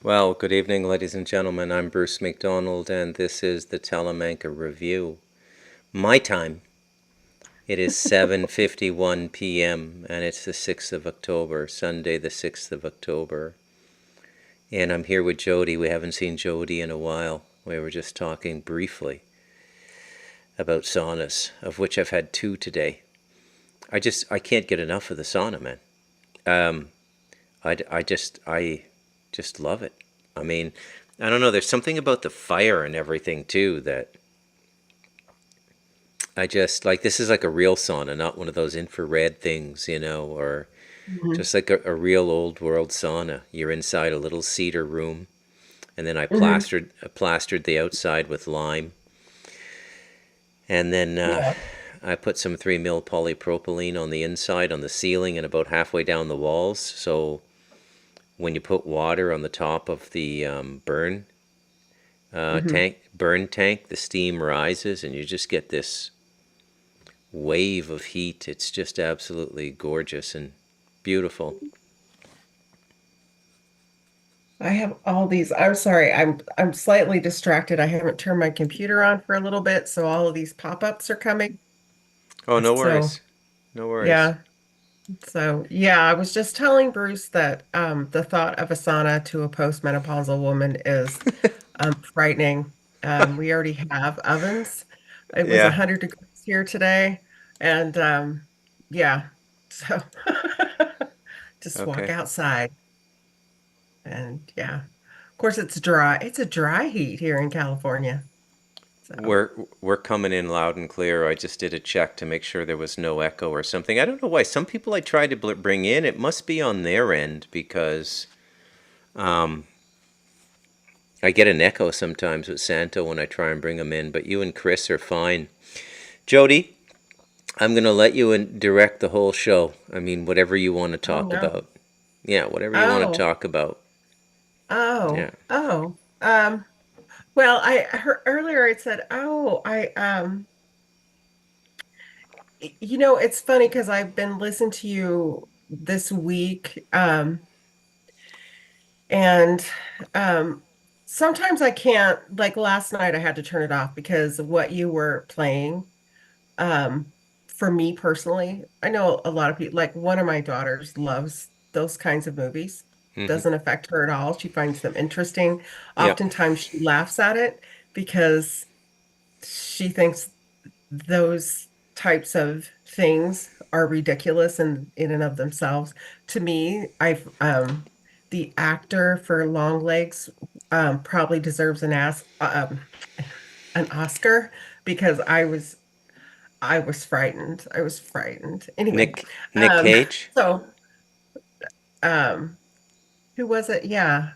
Well, good evening, ladies and gentlemen. I'm Bruce McDonald, and this is the Talamanca Review. My time. It is 7:51 p.m. and it's the 6th of October, Sunday the 6th of October. And I'm here with Jody. We haven't seen Jody in a while. We were just talking briefly about saunas, of which I've had two today. I can't get enough of the sauna, man. Um, I just love it. I mean, I don't know. There's something about the fire and everything too that I just like. This is like a real sauna, not one of those infrared things, or Mhm. just like a real old world sauna. You're inside a little cedar room, and then Mhm. I plastered the outside with lime, and then Yeah. I put some 3 mil polypropylene on the inside, on the ceiling, and about halfway down the walls. So when you put water on the top of the Mhm. burn tank, the steam rises, and you just get this wave of heat. It's just absolutely gorgeous and beautiful. I have all these. I'm sorry. I'm slightly distracted. I haven't turned my computer on for a little bit, so all of these pop-ups are coming. Oh, no So, worries. No worries. yeah. So, yeah, I was just telling Bruce that the thought of a sauna to a postmenopausal woman is frightening. We already have ovens. It was Yeah. 100 degrees here today, and yeah. So just walk Okay. outside. And yeah, of course it's dry. It's a dry heat here in California. So, We're coming in loud and clear. I just did a check to make sure there was no echo or something. I don't know why. Some people I tried to bring in, it must be on their end because um, I get an echo sometimes with Santo when I try and bring them in. But you and Chris are fine. Jody, I'm going to let you direct the whole show. I mean, whatever you want to oh talk no. about. Yeah, whatever you want to Oh, talk about. oh, Yeah. oh. Well, I heard earlier it said, oh, it's funny because I've been listening to you this week. And sometimes I can't, like last night I had to turn it off because of what you were playing. Um, for me personally, I know a lot of people, like one of my daughters loves those kinds of movies. Hmm. Doesn't affect her at all. She finds them interesting. Yeah. Oftentimes she laughs at it because she thinks those types of things are ridiculous in and of themselves. To me, I've the actor for Long Legs probably deserves an Oscar because I was frightened. I was frightened. Anyway, Nick um, Cage. so um, who was it? Yeah,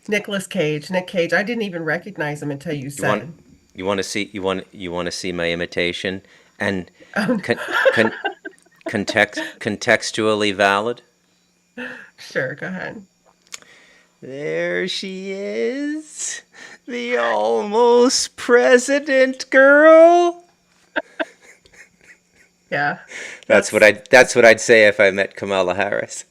Nicolas Cage. Nick Cage. I didn't even recognize him until you You want said. you want to see my imitation and Um, con, con, contextually valid. sure, go ahead. There she is, the almost president girl. Yeah, that's That's what I'd say if I met Kamala Harris.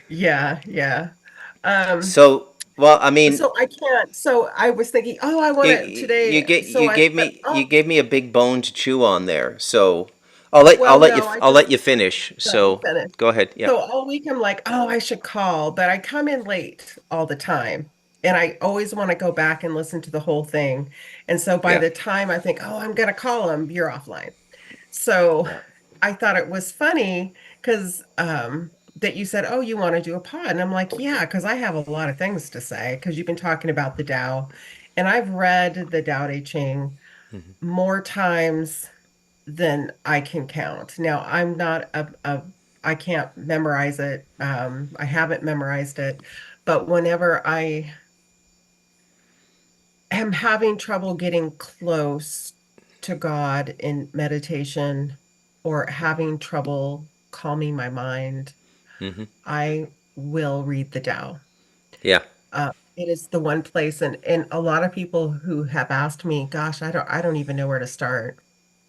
yeah, yeah. Um, So, well, I mean, so I can't. So I was thinking, oh, I want to today. So I, but you oh, gave me a big bone to chew on there. So well, no, I I'll just let you finish. let me So finish. go ahead. Yeah. So all week I'm like, oh, I should call, but I come in late all the time. And I always want to go back and listen to the whole thing. And so by Yeah. the time I think, oh, I'm gonna call him, you're offline. So Yeah. I thought it was funny because that you said, oh, you want to do a pod. And I'm like, yeah, because I have a lot of things to say because you've been talking about the Tao. And I've read the Tao Te Ching more times than I can count. Now, I'm not I can't memorize it. I haven't memorized it, but whenever I am having trouble getting close to God in meditation or having trouble calming my mind, Hmm. I will read the Tao. Yeah. It is the one place, and a lot of people who have asked me, gosh, I don't even know where to start.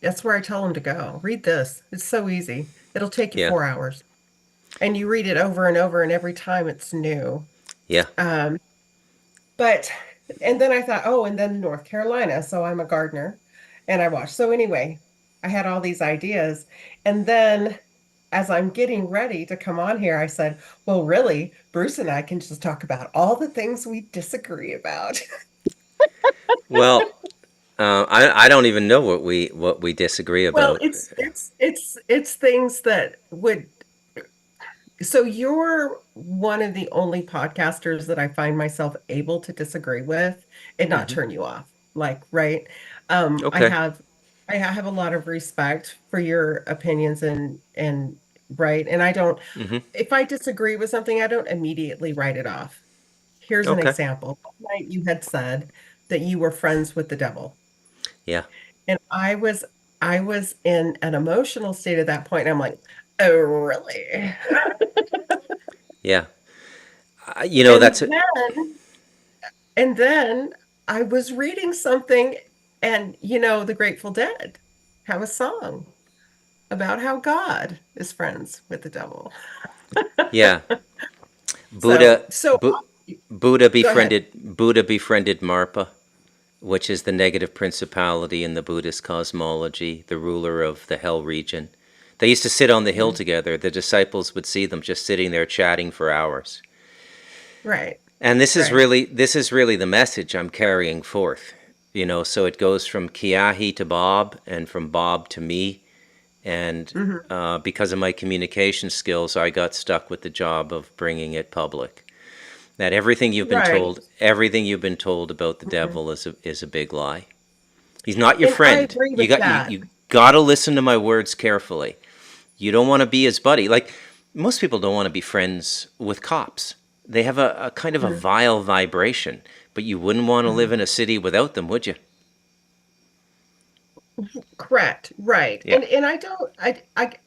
That's where I tell them to go. Read this. It's so easy. It'll take you Yeah. 4 hours. and you read it over and over, and every time it's new. Yeah. Um, but and then I thought, oh, and then North Carolina. So I'm a gardener and I watched. So anyway, I had all these ideas. And then as I'm getting ready to come on here, I said, well, really, Bruce and I can just talk about all the things we disagree about. Well, I don't even know what we disagree Well, about. it's things that would so you're one of the only podcasters that I find myself able to disagree with and not Hmm. turn you off. Like, right? I Okay. have I have a lot of respect for your opinions and right. And I don't Hmm. if I disagree with something, I don't immediately write it off. Here's an Okay. example. One night you had said that you were friends with the devil. Yeah. And I was in an emotional state at that point. And I'm like, oh, really? Yeah. You know, that's And it. then I was reading something, and the Grateful Dead have a song about how God is friends with the devil. Yeah. So, Buddha. so go ahead. Buddha befriended Marpa, which is the negative principality in the Buddhist cosmology, the ruler of the hell region. They used to sit on the hill Mhm. together. The disciples would see them just sitting there chatting for hours. Right, And right. this is really the message I'm carrying forth. You know, so it goes from Kiahi to Bob and from Bob to me. And Hmm. because of my communication skills, I got stuck with the job of bringing it public. That Right. everything you've been told about the Mhm. devil is a big lie. He's not your And I friend. agree with that. You got to listen to my words carefully. You don't want to be his buddy. Like most people don't want to be friends with cops. They have a kind of a Mhm. vile vibration, but you wouldn't want to live Mhm. in a city without them, would you? Correct. Right. Yeah. And I don't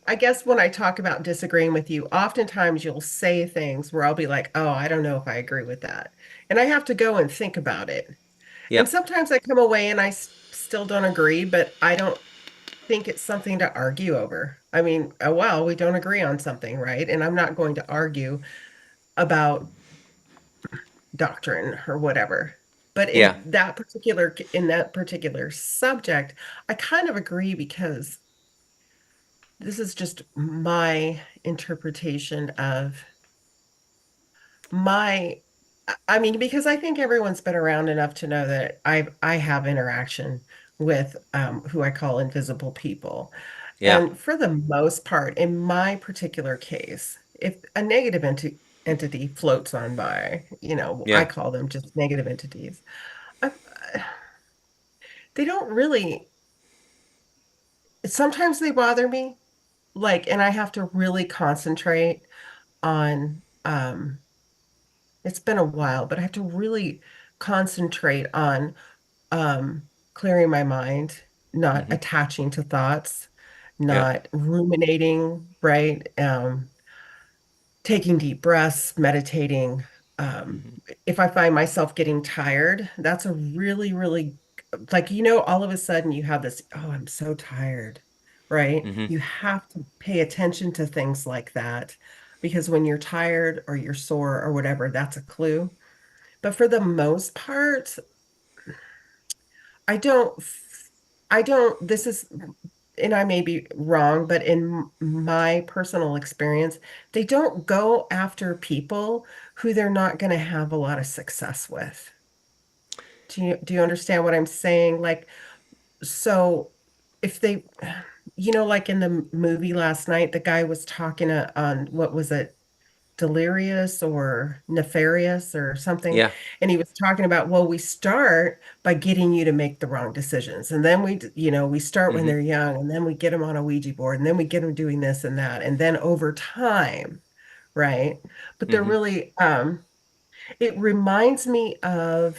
I guess when I talk about disagreeing with you, oftentimes you'll say things where I'll be like, "Oh, I don't know if I agree with that." And I have to go and think about it. Yeah. And sometimes I come away and still don't agree, but I don't think it's something to argue over. I mean, well, we don't agree on something, right? And I'm not going to argue about doctrine or whatever. But Yeah. in that particular subject, I kind of agree because this is just my interpretation of my I mean, because I think everyone's been around enough to know that I have interaction with who I call invisible people. Yeah. And for the most part, in my particular case, if a negative entity floats on by, I Yeah. call them just negative entities. I, they don't really, sometimes they bother me, like, and I have to really concentrate on it's been a while, but I have to really concentrate on clearing my mind, not Hmm. attaching to thoughts, Yeah. not ruminating, right? Taking deep breaths, meditating. Um, Hmm. if I find myself getting tired, that's a really, really like, all of a sudden you have this, oh, I'm so tired, right? Hmm. You have to pay attention to things like that because when you're tired or you're sore or whatever, that's a clue. But for the most part, I don't, I don't, this is, and I may be wrong, but in my personal experience, they don't go after people who they're not going to have a lot of success with. Do you understand what I'm saying? Like, so if they, like in the movie last night, the guy was talking on what was it? Delirious or nefarious or something. Yeah. And he was talking about, well, we start by getting you to make the wrong decisions. And then we start when Hmm. they're young, and then we get them on a Ouija board, and then we get them doing this and that. And then over time, right? But they're Hmm. really, it reminds me of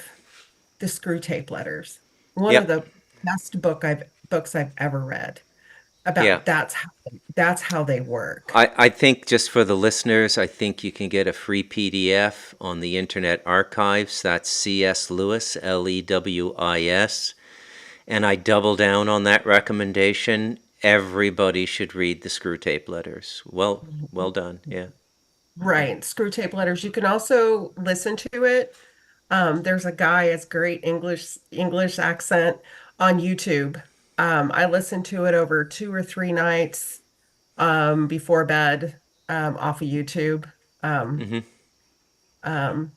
the Screw Tape Letters, one Yeah. of the best books I've ever read Yeah. about that's how they work. I think just for the listeners, I think you can get a free PDF on the Internet Archives. That's C.S. Lewis, Lewis. And I double down on that recommendation. Everybody should read the Screw Tape Letters. Well done. Yeah. Right, screw tape letters. You can also listen to it. There's a guy, has great English accent on YouTube. I listened to it over 2 or 3 nights before bed off of YouTube. Um, Hmm. um,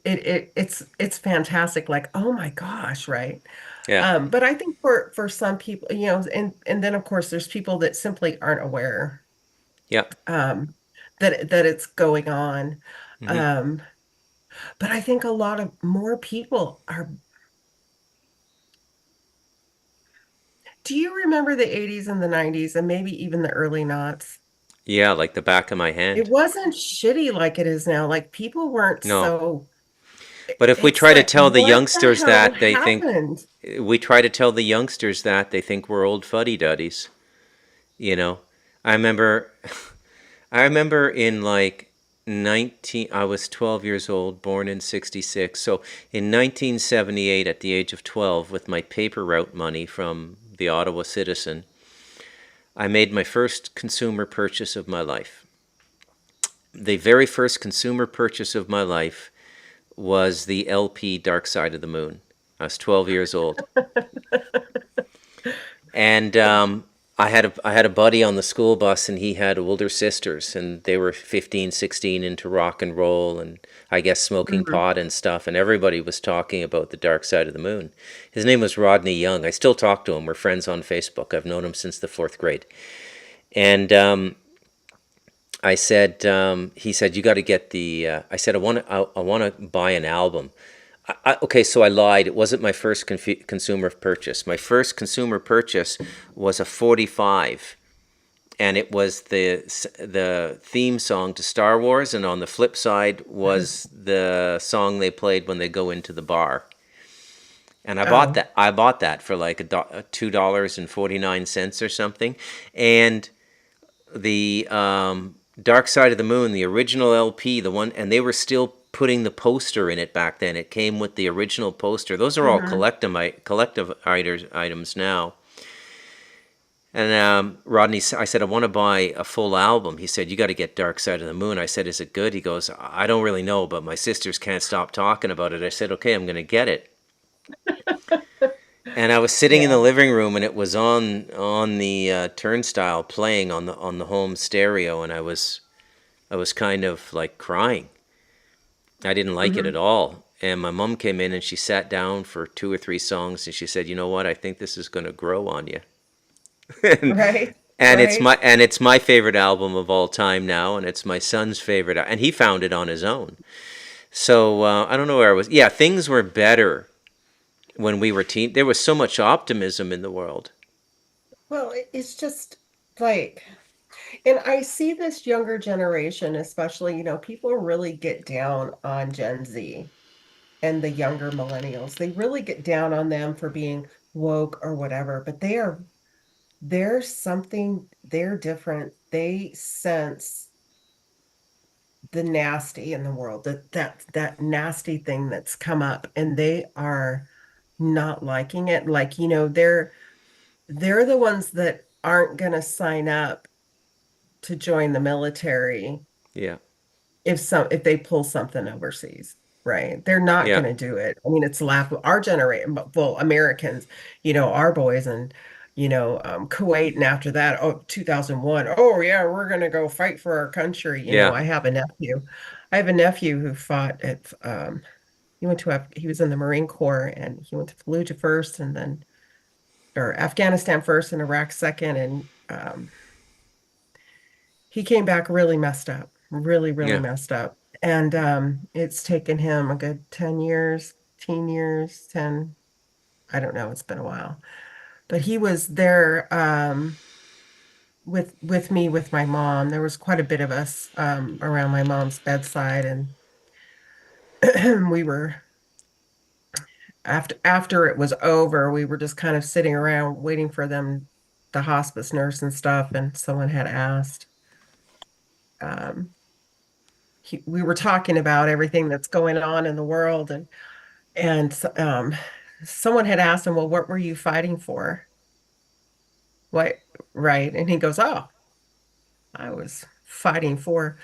it's fantastic. Like, oh my gosh, right? Yeah. But I think for some people, and then of course there's people that simply aren't aware Yeah. um, that it's going on. Hmm. Um, but I think a lot of more people are. Do you remember the 80s and the 90s and maybe even the early noughts? Yeah, like the back of my It hand. wasn't shitty like it is now. Like people weren't No. so. But if we It's try to like, tell the what the youngsters hell that, they think happened? we try to tell the youngsters that they think we're old fuddy-duddies, you know. I remember I remember in like 19 I was 12 years old, born in 66. So in 1978 at the age of 12 with my paper route money from the Ottawa Citizen, I made my first consumer purchase of my life. The very first consumer purchase of my life was the LP Dark Side of the Moon. I was 12 years old. And I had a buddy on the school bus, and he had older sisters, and they were 15, 16 into rock and roll, and I guess smoking Mhm. pot and stuff. And everybody was talking about the Dark Side of the Moon. His name was Rodney Young. I still talk to him. We're friends on Facebook. I've known him since the fourth grade. And I said, he said, you got to get the. I said, I want to buy an album. Okay, so I lied. It wasn't my first consumer purchase. My first consumer purchase was a 45, and it was the theme song to Star Wars, and on the flip side was the song they played when they go into the bar. And I bought Oh. that. I bought that for like $2.49 or something, and the Dark Side of the Moon, the original LP, the one, and they were still putting the poster in it back then. It came with the original poster. Those are all Hmm. collective items now. And Rodney, I said, I want to buy a full album. He said, you got to get Dark Side of the Moon. I said, is it good? He goes, I don't really know, but my sisters can't stop talking about it. I said, okay, I'm going to get it. And I was sitting in the Yeah. living room, and it was on the turnstile playing on the home stereo, and I was kind of like crying. I didn't like it at Hmm. all. And my mom came in and she sat down for two or three songs and she said, "You know what? I think this is going to grow on you." and Right. and it's Right. my favorite album of all time now, and it's my son's favorite, and he found it on his own. So I don't know where I was. Yeah, things were better when we were teen. There was so much optimism in the world. Well, it's just like, and I see this younger generation, especially, people really get down on Gen Z and the younger millennials. They really get down on them for being woke or whatever, but there's something, they're different. They sense the nasty in the world, that nasty thing that's come up, and they are not liking it. Like, they're the ones that aren't going to sign up to join the military Yeah, if they pull something overseas, right? They're not yeah, going to do it. I mean, it's laughable. Our generation, well, Americans, our boys and Kuwait, and after that, 2001. Oh yeah, we're going to go fight for our country. yeah, I have a nephew. I have a nephew who fought at. He was in the Marine Corps, and he went to Fallujah first, and then or Afghanistan first, and Iraq second, and he came back really messed up, really, really yeah, messed up. And it's taken him a good 10 years, 10 years, 10, I don't know, it's been a while. But he was there with me with my mom. There was quite a bit of us around my mom's bedside, and we were after it was over, we were just kind of sitting around waiting for them, the hospice nurse and stuff, and someone had asked um we were talking about everything that's going on in the world, and someone had asked him, well, what were you fighting for? What? Right? And he goes, oh, I was fighting for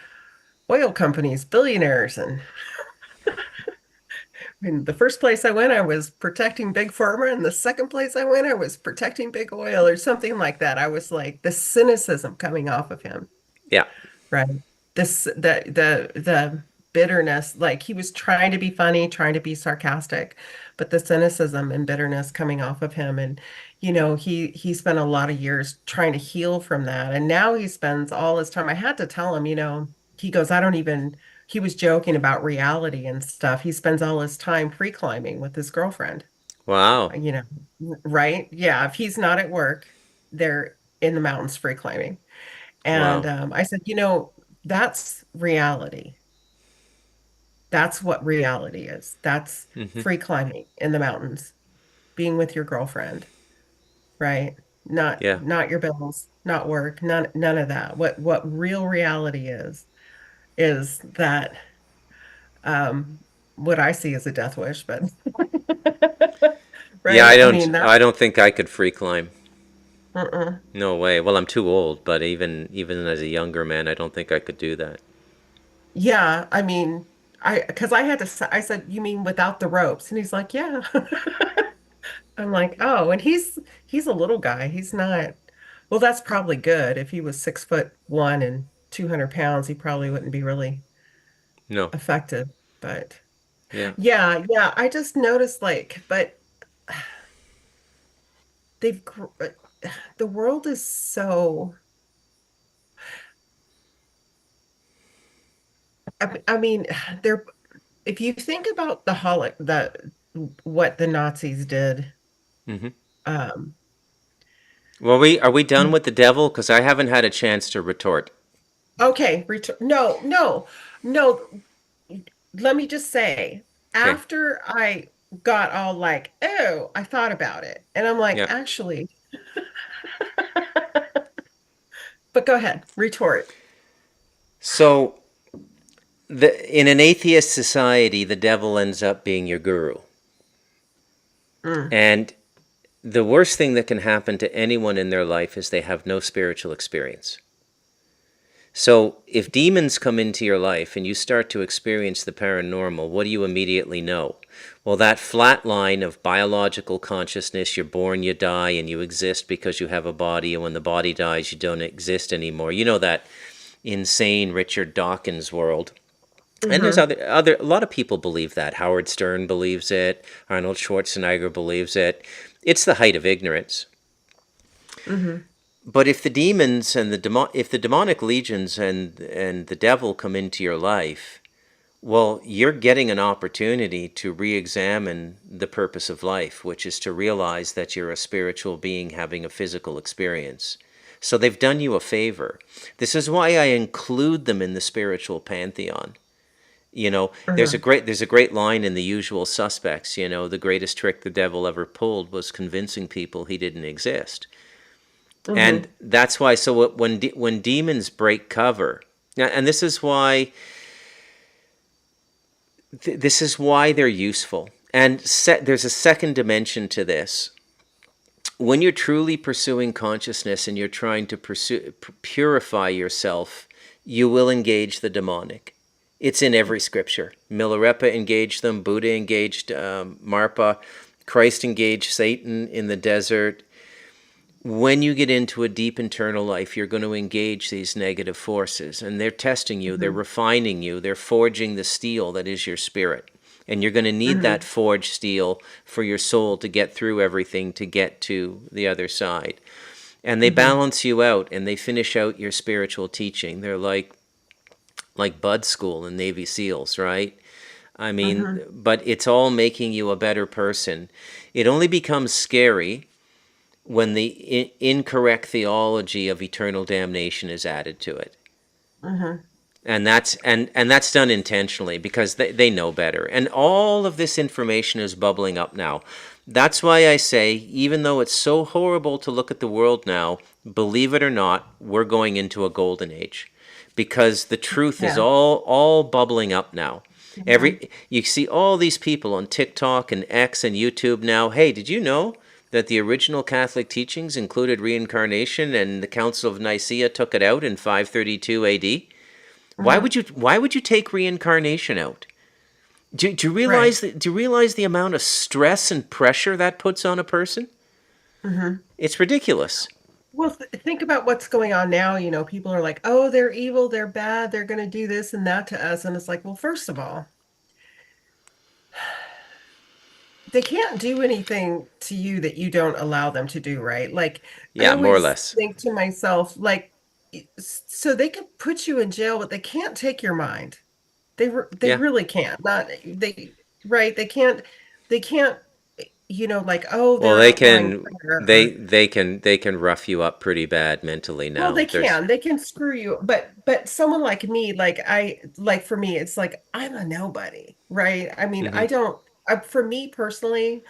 oil companies, billionaires, and I mean, the first place I went, I was protecting big pharma, and the second place I went, I was protecting big oil or something like that. I was like the cynicism coming off of him, Yeah. right? The bitterness, like he was trying to be funny, trying to be sarcastic, but the cynicism and bitterness coming off of him. And he spent a lot of years trying to heal from that. And now he spends all his time. I had to tell him, he goes, I don't even, he was joking about reality and stuff. He spends all his time free climbing with his girlfriend, Wow. you know, right? Yeah, if he's not at work, they're in the mountains free climbing. And Wow. I said, that's reality. That's what reality is. That's Hmm. free climbing in the mountains, being with your girlfriend, right? Not Yeah. not your bills, not work, none of that. What real reality is that um what I see as a death wish, but Yeah, right? I mean that I don't think I could free climb. uh-uh. No way. Well, I'm too old, but even as a younger man, I don't think I could do that. Yeah, I mean I because I had to I said, you mean without the ropes? And he's like, yeah. I'm like, oh, and he's a little guy. He's not, well, that's probably good. If he was 6'1" and 200 pounds, he probably wouldn't be really No. effective. But Yeah. yeah, I just noticed but they've the world is so, I mean, they're, if you think about the what the Nazis did, Hmm. um, Well, we are we done with the devil? Because I haven't had a chance to retort. okay, return, no. Let me just say, Okay. after I got all like, oh, I thought about it. And I'm like, Yeah. actually, but go ahead, retort. So, in an atheist society, the devil ends up being your guru, Mm, and the worst thing that can happen to anyone in their life is they have no spiritual experience. So, if demons come into your life and you start to experience the paranormal, what do you immediately know? Well, that flat line of biological consciousness, you're born, you die, and you exist because you have a body, and when the body dies, you don't exist anymore. You know that insane Richard Dawkins world. And there's hmm a lot of people believe that. Howard Stern believes it. Arnold Schwarzenegger believes it. It's the height of ignorance. hmm But if the demons and if the demonic legions and the devil come into your life, well, you're getting an opportunity to re-examine the purpose of life, which is to realize that you're a spiritual being having a physical experience. So they've done you a favor. This is why I include them in the spiritual pantheon. You know, hmm there's a great line in The Usual Suspects. You know, the greatest trick the devil ever pulled was convincing people he didn't exist. And hmm that's why. So when demons break cover, and this is why they're useful. And there's a second dimension to this. When you're truly pursuing consciousness and you're trying to purify yourself, you will engage the demonic. It's in every scripture. Milarepa engaged them, Buddha engaged Marpa, Christ engaged Satan in the desert. When you get into a deep internal life, you're going to engage these negative forces, and they're testing you, they're hmm refining you, they're forging the steel that is your spirit. And you're going to need that hmm forged steel for your soul to get through everything to get to the other side. And they hmm balance you out and they finish out your spiritual teaching. They're like Bud School and Navy SEALs, right? I mean, hmm but it's all making you a better person. It only becomes scary when the incorrect theology of eternal damnation is added to it. hmm And that's done intentionally because they know better. And all of this information is bubbling up now. That's why I say, even though it's so horrible to look at the world now, believe it or not, we're going into a golden age because the truth is Yeah. all bubbling up now. Mhm. Every You see all these people on TikTok and X and YouTube now. Hey, did you know that the original Catholic teachings included reincarnation and the Council of Nicaea took it out in 532 AD? Hmm. Why would you take reincarnation out? Do you Right. realize do you realize the amount of stress and pressure that puts on a person? Hmm. It's ridiculous. Well, think about what's going on now. People are like, oh, they're evil, they're bad, they're going to do this and that to us. And it's like, well, first of all, they can't do anything to you that you don't allow them to do, right? Like, I Yeah, more or always less. think to myself, like, so they could put you in jail, but they can't take your mind. They Yeah. really can't. Not they right. They can't, like, oh, Well, they're an they outlying can predator or they can rough you up pretty bad mentally well, now. they There's can. They can screw you. But someone like me, like for me, it's like I'm a nobody, right? I mean, mhm. for me personally,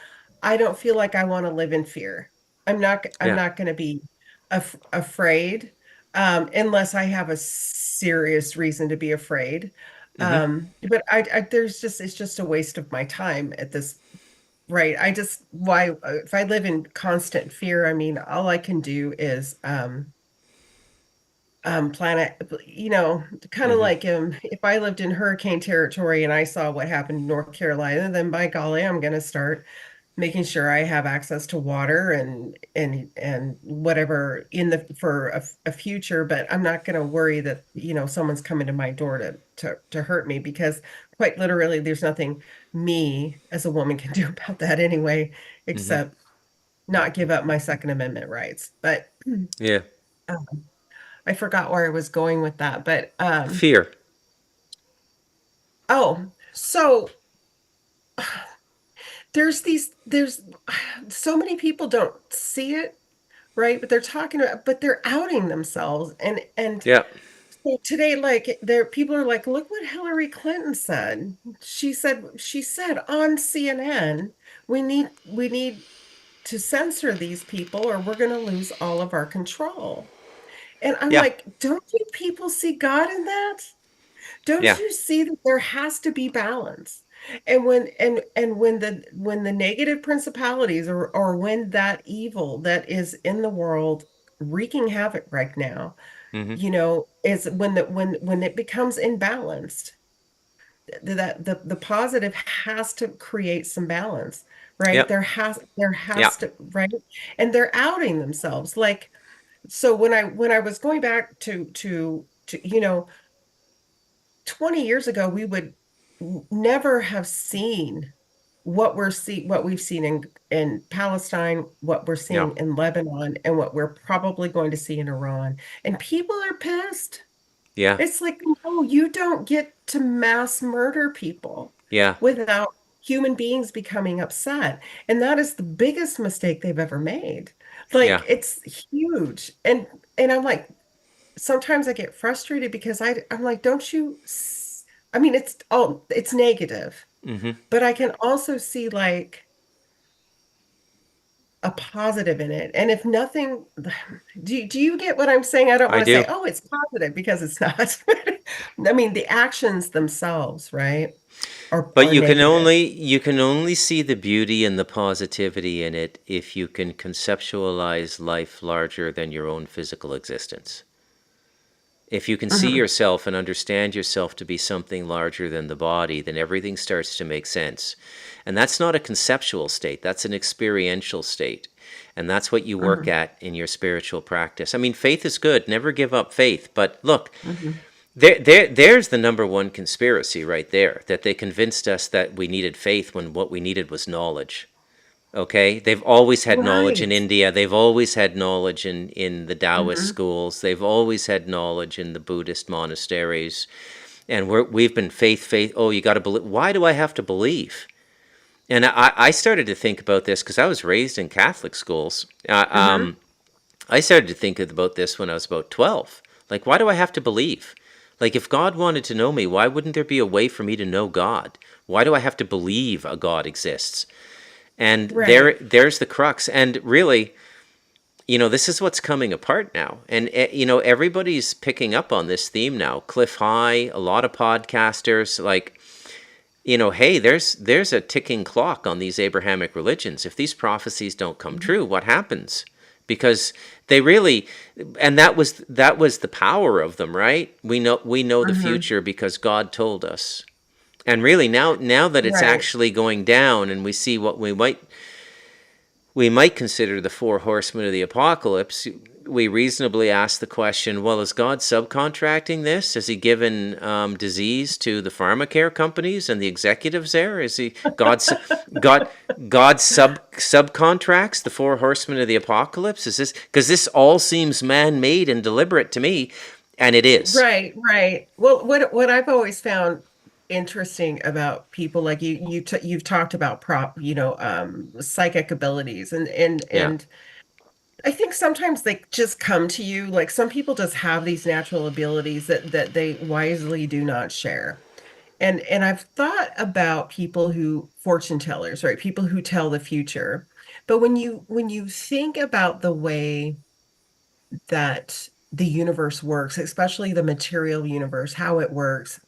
I don't feel like I want to live in fear. I'm Yeah. not going to be afraid unless I have a serious reason to be afraid. Mhm. But there's just it's just a waste of my time at this. Right. I just why if I live in constant fear, I mean, all I can do is planet, kind of Mhm. like if I lived in hurricane territory and I saw what happened in North Carolina, then by golly, I'm going to start making sure I have access to water and whatever in the for a future. But I'm not going to worry that someone's coming to my door to hurt me because quite literally, there's nothing me as a woman can do about that anyway, Mhm. except not give up my Second Amendment rights. But Yeah. I forgot where I was going with that, but Fear. oh, so there's so many people don't see it, right? But they're talking about, but they're outing themselves, and Yeah. so today, like, there people are like, look what Hillary Clinton said. She said on CNN, we need to censor these people, or we're going to lose all of our control. And I'm Yeah. like, don't you people see God in that? Don't Yeah. you see that there has to be balance? And when the negative principalities or when that evil that is in the world wreaking havoc right now, Mhm. is when it becomes imbalanced, that the positive has to create some balance, right? Yep. There Yeah. has to, right? And they're outing themselves. Like, so when I was going back to 20 years ago, we would never have seen what we've seen in Palestine, what we're Yeah. seeing in Lebanon, and what we're probably going to see in Iran. And people are pissed. Yeah. It's like, no, you don't get to mass murder people Yeah. without human beings becoming upset. And that is the biggest mistake they've ever made. Yeah. Like, it's huge. And I'm like, sometimes I get frustrated because I'm like, don't you I mean, it's negative, Mhm. but I can also see like a positive in it. And if nothing, do you get what I'm saying? I don't I want to say, do. oh, it's positive because it's not. I mean, the actions themselves, right? But Are negative. you can only see the beauty and the positivity in it if you can conceptualize life larger than your own physical existence. If you can see Hmm. yourself and understand yourself to be something larger than the body, then everything starts to make sense. And that's not a conceptual state, that's an experiential state. And that's what you work Hmm. at in your spiritual practice. I mean, faith is good, never give up faith. But look, Hmm. there's the number one conspiracy right there, that they convinced us that we needed faith when what we needed was knowledge. Okay, they've always had knowledge in Right. India. They've always had knowledge in the Taoist Hmm. schools. They've always had knowledge in the Buddhist monasteries. And we've been faith. Oh, you got to believe. Why do I have to believe? And I started to think about this because I was raised in Catholic schools. Hmm. I started to think about this when I was about 12. Like, why do I have to believe? Like, if God wanted to know me, why wouldn't there be a way for me to know God? Why do I have to believe a God exists? And Right. there's the crux. And really, this is what's coming apart now. And everybody's picking up on this theme now. Cliff High, a lot of podcasters, like, hey, there's a ticking clock on these Abrahamic religions. If these prophecies don't come true, what happens? because they really, and that was the power of them, right? We know the Hmm. future because God told us. And really, now that it's Right. actually going down, and we see what we might consider the four horsemen of the apocalypse, we reasonably ask the question, well, is God subcontracting this? Has he given disease to the pharmacare companies and the executives there? Is he God God subcontracts the four horsemen of the apocalypse? Is this because this all seems man-made and deliberate to me, and it is. Right, right. Well, what I've always found interesting about people like you've talked about psychic abilities Yeah. and I think sometimes they just come to you. Like some people just have these natural abilities that they wisely do not share. And I've thought about people who fortune tellers, right? People who tell the future. But when you think about the way that the universe works, especially the material universe, how it works,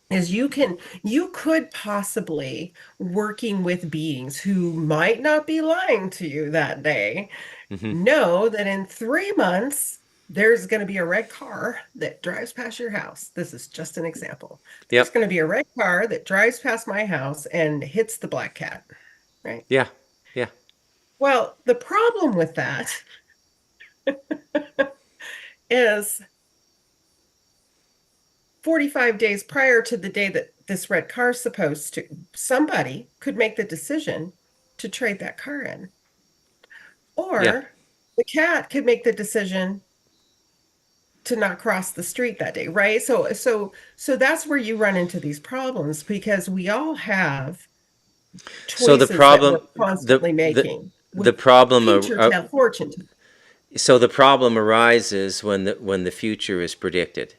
is you could possibly working with beings who might not be lying to you that day Hmm. know that in 3 months there's going to be a red car that drives past your house. This is just an example. There's Yep. going to be a red car that drives past my house and hits the black cat, right? Yeah. Yeah. Well, the problem with that is 45 days prior to the day that this red car is supposed to, somebody could make the decision to trade that car in. Yeah. Or the cat could make the decision to not cross the street that day, right? So that's where you run into these problems because we all have So the choices that we're problem, constantly the making the with problem, future tell fortune. so the problem arises when the future is predicted.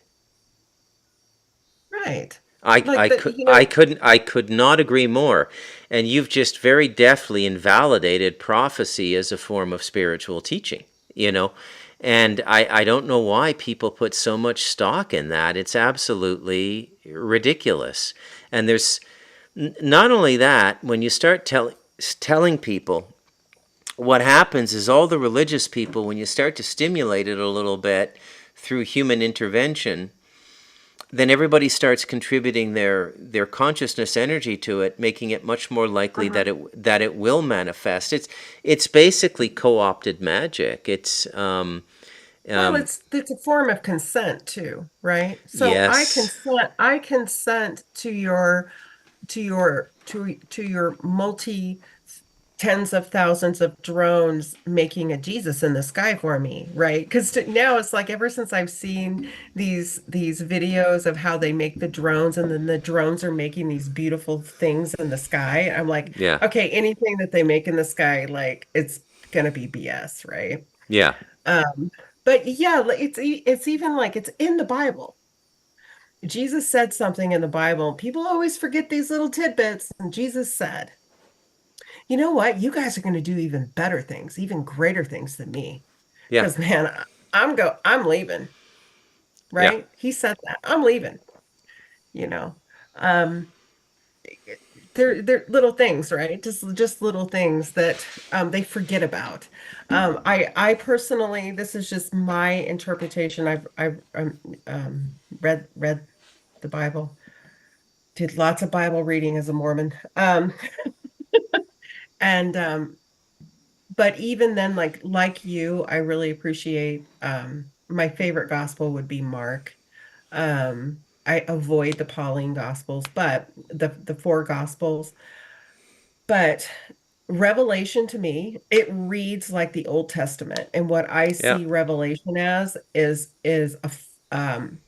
Right. I, Like I the, could you I know, couldn't I could not agree more, and you've just very deftly invalidated prophecy as a form of spiritual teaching. You know, and I don't know why people put so much stock in that. It's absolutely ridiculous. And there's not only that, when you start telling people, what happens is all the religious people, when you start to stimulate it a little bit through human intervention, then everybody starts contributing their consciousness energy to it, making it much more likely mhm. that it will manifest. It's basically co-opted magic. It's Well, um, it's a form of consent too, right? So yes, I consent to your multi tens of thousands of drones making a Jesus in the sky for me, right? Because now it's like ever since I've seen these videos of how they make the drones and then the drones are making these beautiful things in the sky, I'm like, yeah, okay, anything that they make in the sky, like it's gonna be BS, right? yeah, But yeah, like, it's even like it's in the Bible. Jesus said something in the Bible. People always forget these little tidbits. And Jesus said, you know what? You guys are going to do even better things, even greater things than me. yeah, Because man, I'm leaving, yeah, right? He said that. I'm leaving, you know. Um, they're little things, right? Just little things that they forget about. I personally, this is just my interpretation. I've read the Bible, did lots of Bible reading as a Mormon. And but even then, like you, I really appreciate my favorite gospel would be Mark. I avoid the Pauline gospels, but the four gospels. But Revelation to me, it reads like the Old Testament. And what I yeah, see Revelation as is um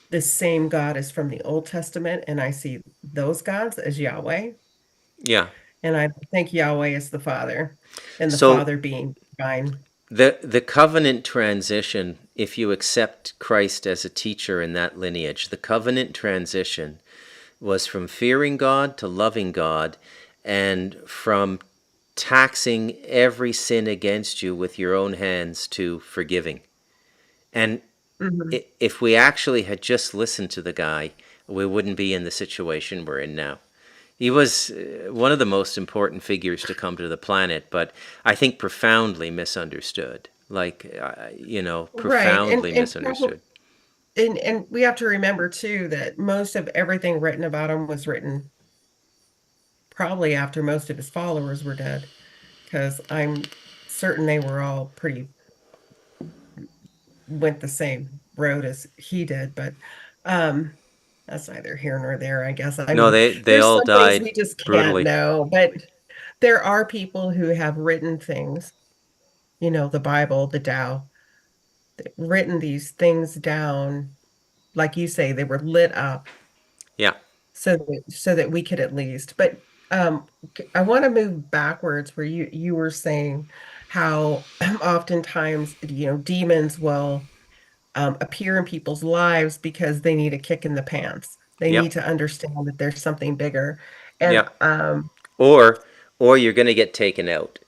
the same God as from the Old Testament, and I see those gods as Yahweh. yeah. And I think Yahweh is the Father, and the So Father being divine. the covenant transition, if you accept Christ as a teacher in that lineage, the covenant transition was from fearing God to loving God, and from taxing every sin against you with your own hands to forgiving. And Hmm. if we actually had just listened to the guy, we wouldn't be in the situation we're in now. He was one of the most important figures to come to the planet, but I think profoundly misunderstood. Like, Right. profoundly And probably misunderstood. and we have to remember too that most of everything written about him was written probably after most of his followers were dead, because I'm certain they were all pretty went the same road as he did, but um that's neither here nor there, I guess. I No, mean, they there's all some things died we just can't brutally. know, but there are people who have written things, the Bible, the Tao, written these things down, like you say, they were lit up Yeah, so that we could at least. But I want to move backwards where you were saying how oftentimes, demons will appear in people's lives because they need a kick in the pants. They need yep, to understand that there's something bigger. And yep. Or or you're going to get taken out.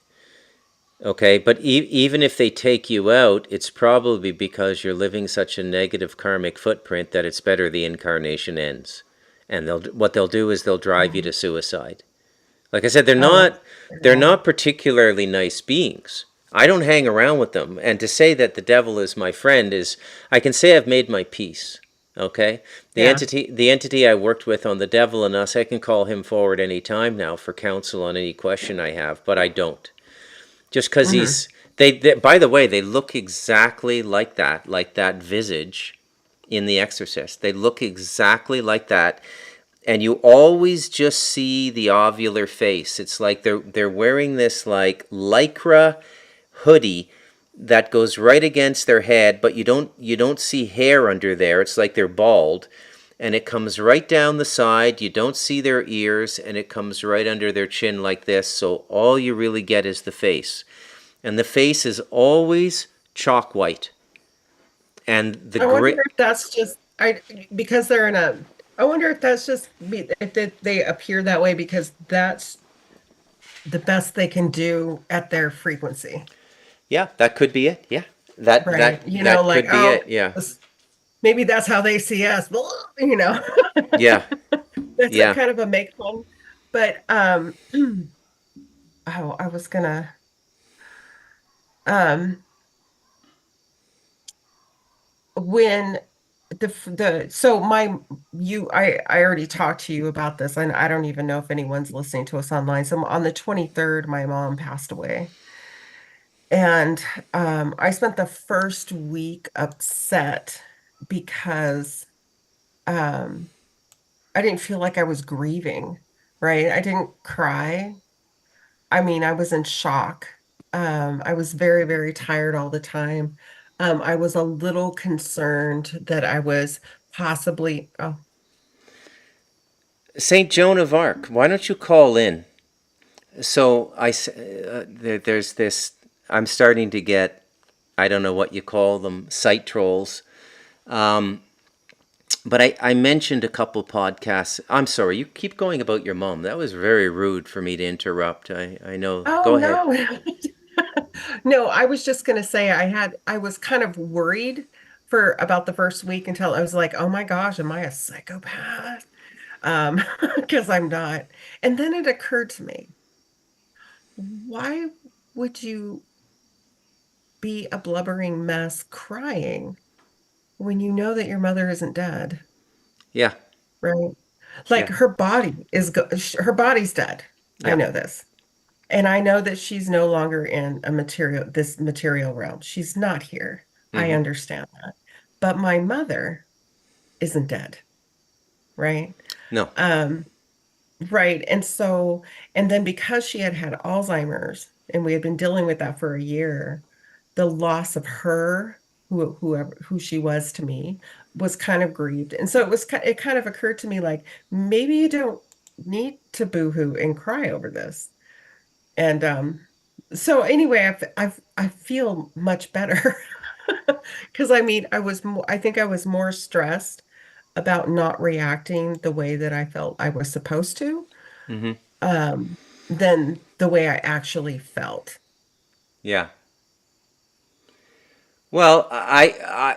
Okay, but even if they take you out, it's probably because you're living such a negative karmic footprint that it's better the incarnation ends. And what they'll do is they'll drive you to suicide. Like I said, oh, they're yeah. not particularly nice beings. I don't hang around with them. And to say that the devil is my friend is, I can say I've made my peace. Okay? Yeah. The entity I worked with on the devil and us, I can call him forward any time now for counsel on any question I have, but I don't. Just because Hmm. they, by the way, they look exactly like that visage in The Exorcist. They look exactly like that, and you always just see the ovular face. It's like they're wearing this like lycra hoodie that goes right against their head, but you don't see hair under there. It's like they're bald, and it comes right down the side. You don't see their ears, and it comes right under their chin like this. So all you really get is the face, and the face is always chalk white. And the I wonder grit, if that's just because they're in a I wonder if that's just if they appear that way because that's the best they can do at their frequency, yeah, that could be it. Yeah, that right? that that Like, could be oh, it. Yeah, maybe that's how they see us. You know, yeah, that's a yeah. kind of a make fun. But oh, I was gonna um when the so my you I already talked to you about this, and I don't even know if anyone's listening to us online. So on the 23rd, my mom passed away. And I spent the first week upset because um, I didn't feel like I was grieving, right? I didn't cry. I mean, I was in shock. I was very, very tired all the time. I was a little concerned that I was possibly, oh, Saint Joan of Arc. Why don't you call in? So there's this. I'm starting to get. I don't know what you call them, site trolls. Um, but I mentioned a couple podcasts. I'm sorry, you keep going about your mom. That was very rude for me to interrupt. I know. oh Go ahead. no. No, I was just going to say I was kind of worried for about the first week until I was like, oh my gosh, am I a psychopath? Because I'm not. And then it occurred to me, why would you be a blubbering mess crying when you know that your mother isn't dead, Yeah, right? Like yeah, her body's dead. I yeah. know this. And I know that she's no longer in this material realm. She's not here. I Mm-hmm. understand that. But my mother isn't dead, right? No. Um, right. And then because she had had Alzheimer's and we had been dealing with that for a year, the loss of her, who she was to me, was kind of grieved. And so it kind of occurred to me like maybe you don't need to boohoo and cry over this. And so anyway, I feel much better because I mean, I think I was more stressed about not reacting the way that I felt I was supposed to, Mm-hmm. um, than the way I actually felt. Yeah. Well,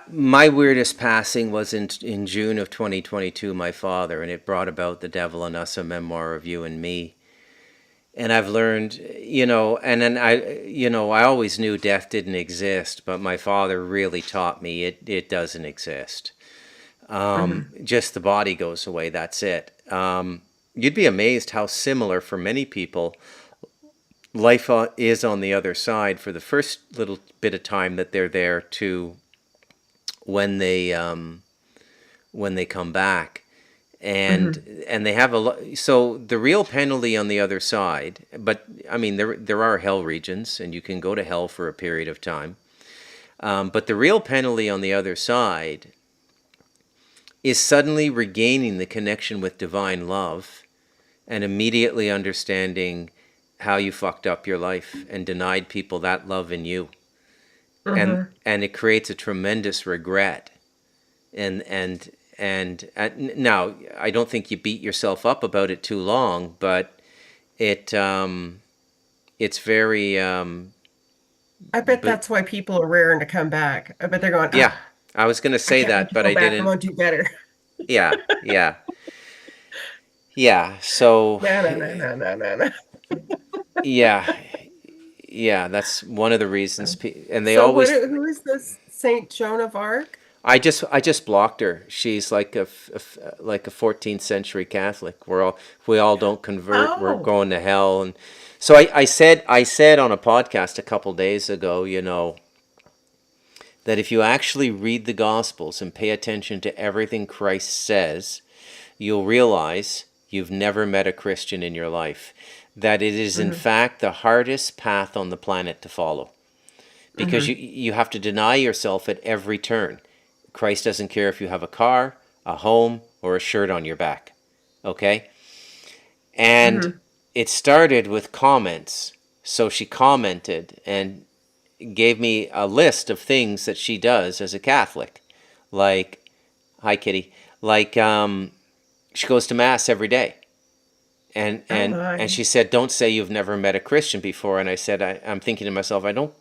my weirdest passing was in June of 2022. My father, and it brought about The Devil in Us, a memoir of you and me. And I've learned, and then I always knew death didn't exist, but my father really taught me it doesn't exist. Hmm. Just the body goes away. That's it. You'd be amazed how similar for many people life is on the other side for the first little bit of time that they're there to when they come back, Hmm. and they have a lot. So the real penalty on the other side, but I mean there are hell regions, and you can go to hell for a period of time. But the real penalty on the other side is suddenly regaining the connection with divine love and immediately understanding how you fucked up your life and denied people that love in you, Hmm. and it creates a tremendous regret. And now I don't think you beat yourself up about it too long, but it it's very I bet but that's why people are raring to come back. I bet they're going, yeah, ah, I was gonna I say can't wait that, to but go I back. I'm didn't. gonna do better. Yeah, yeah, yeah. So No, no, no, no, no, no, no. yeah, yeah. That's one of the reasons. And they So always. who is this Saint Joan of Arc? I just blocked her. She's like like a 14th century Catholic. We all don't convert. We're Oh. going to hell. And so I said on a podcast a couple days ago, that if you actually read the Gospels and pay attention to everything Christ says, you'll realize you've never met a Christian in your life. That it is in Hmm. fact the hardest path on the planet to follow, because you Hmm. you have to deny yourself at every turn. Christ doesn't care if you have a car, a home, or a shirt on your back. Okay? And Hmm. it started with comments. So she commented and gave me a list of things that she does as a Catholic. Like, hi Kitty. Like, she goes to mass every day. And Oh and and my. she said, "Don't say you've never met a Christian before." And I said, I'm thinking to myself, I don't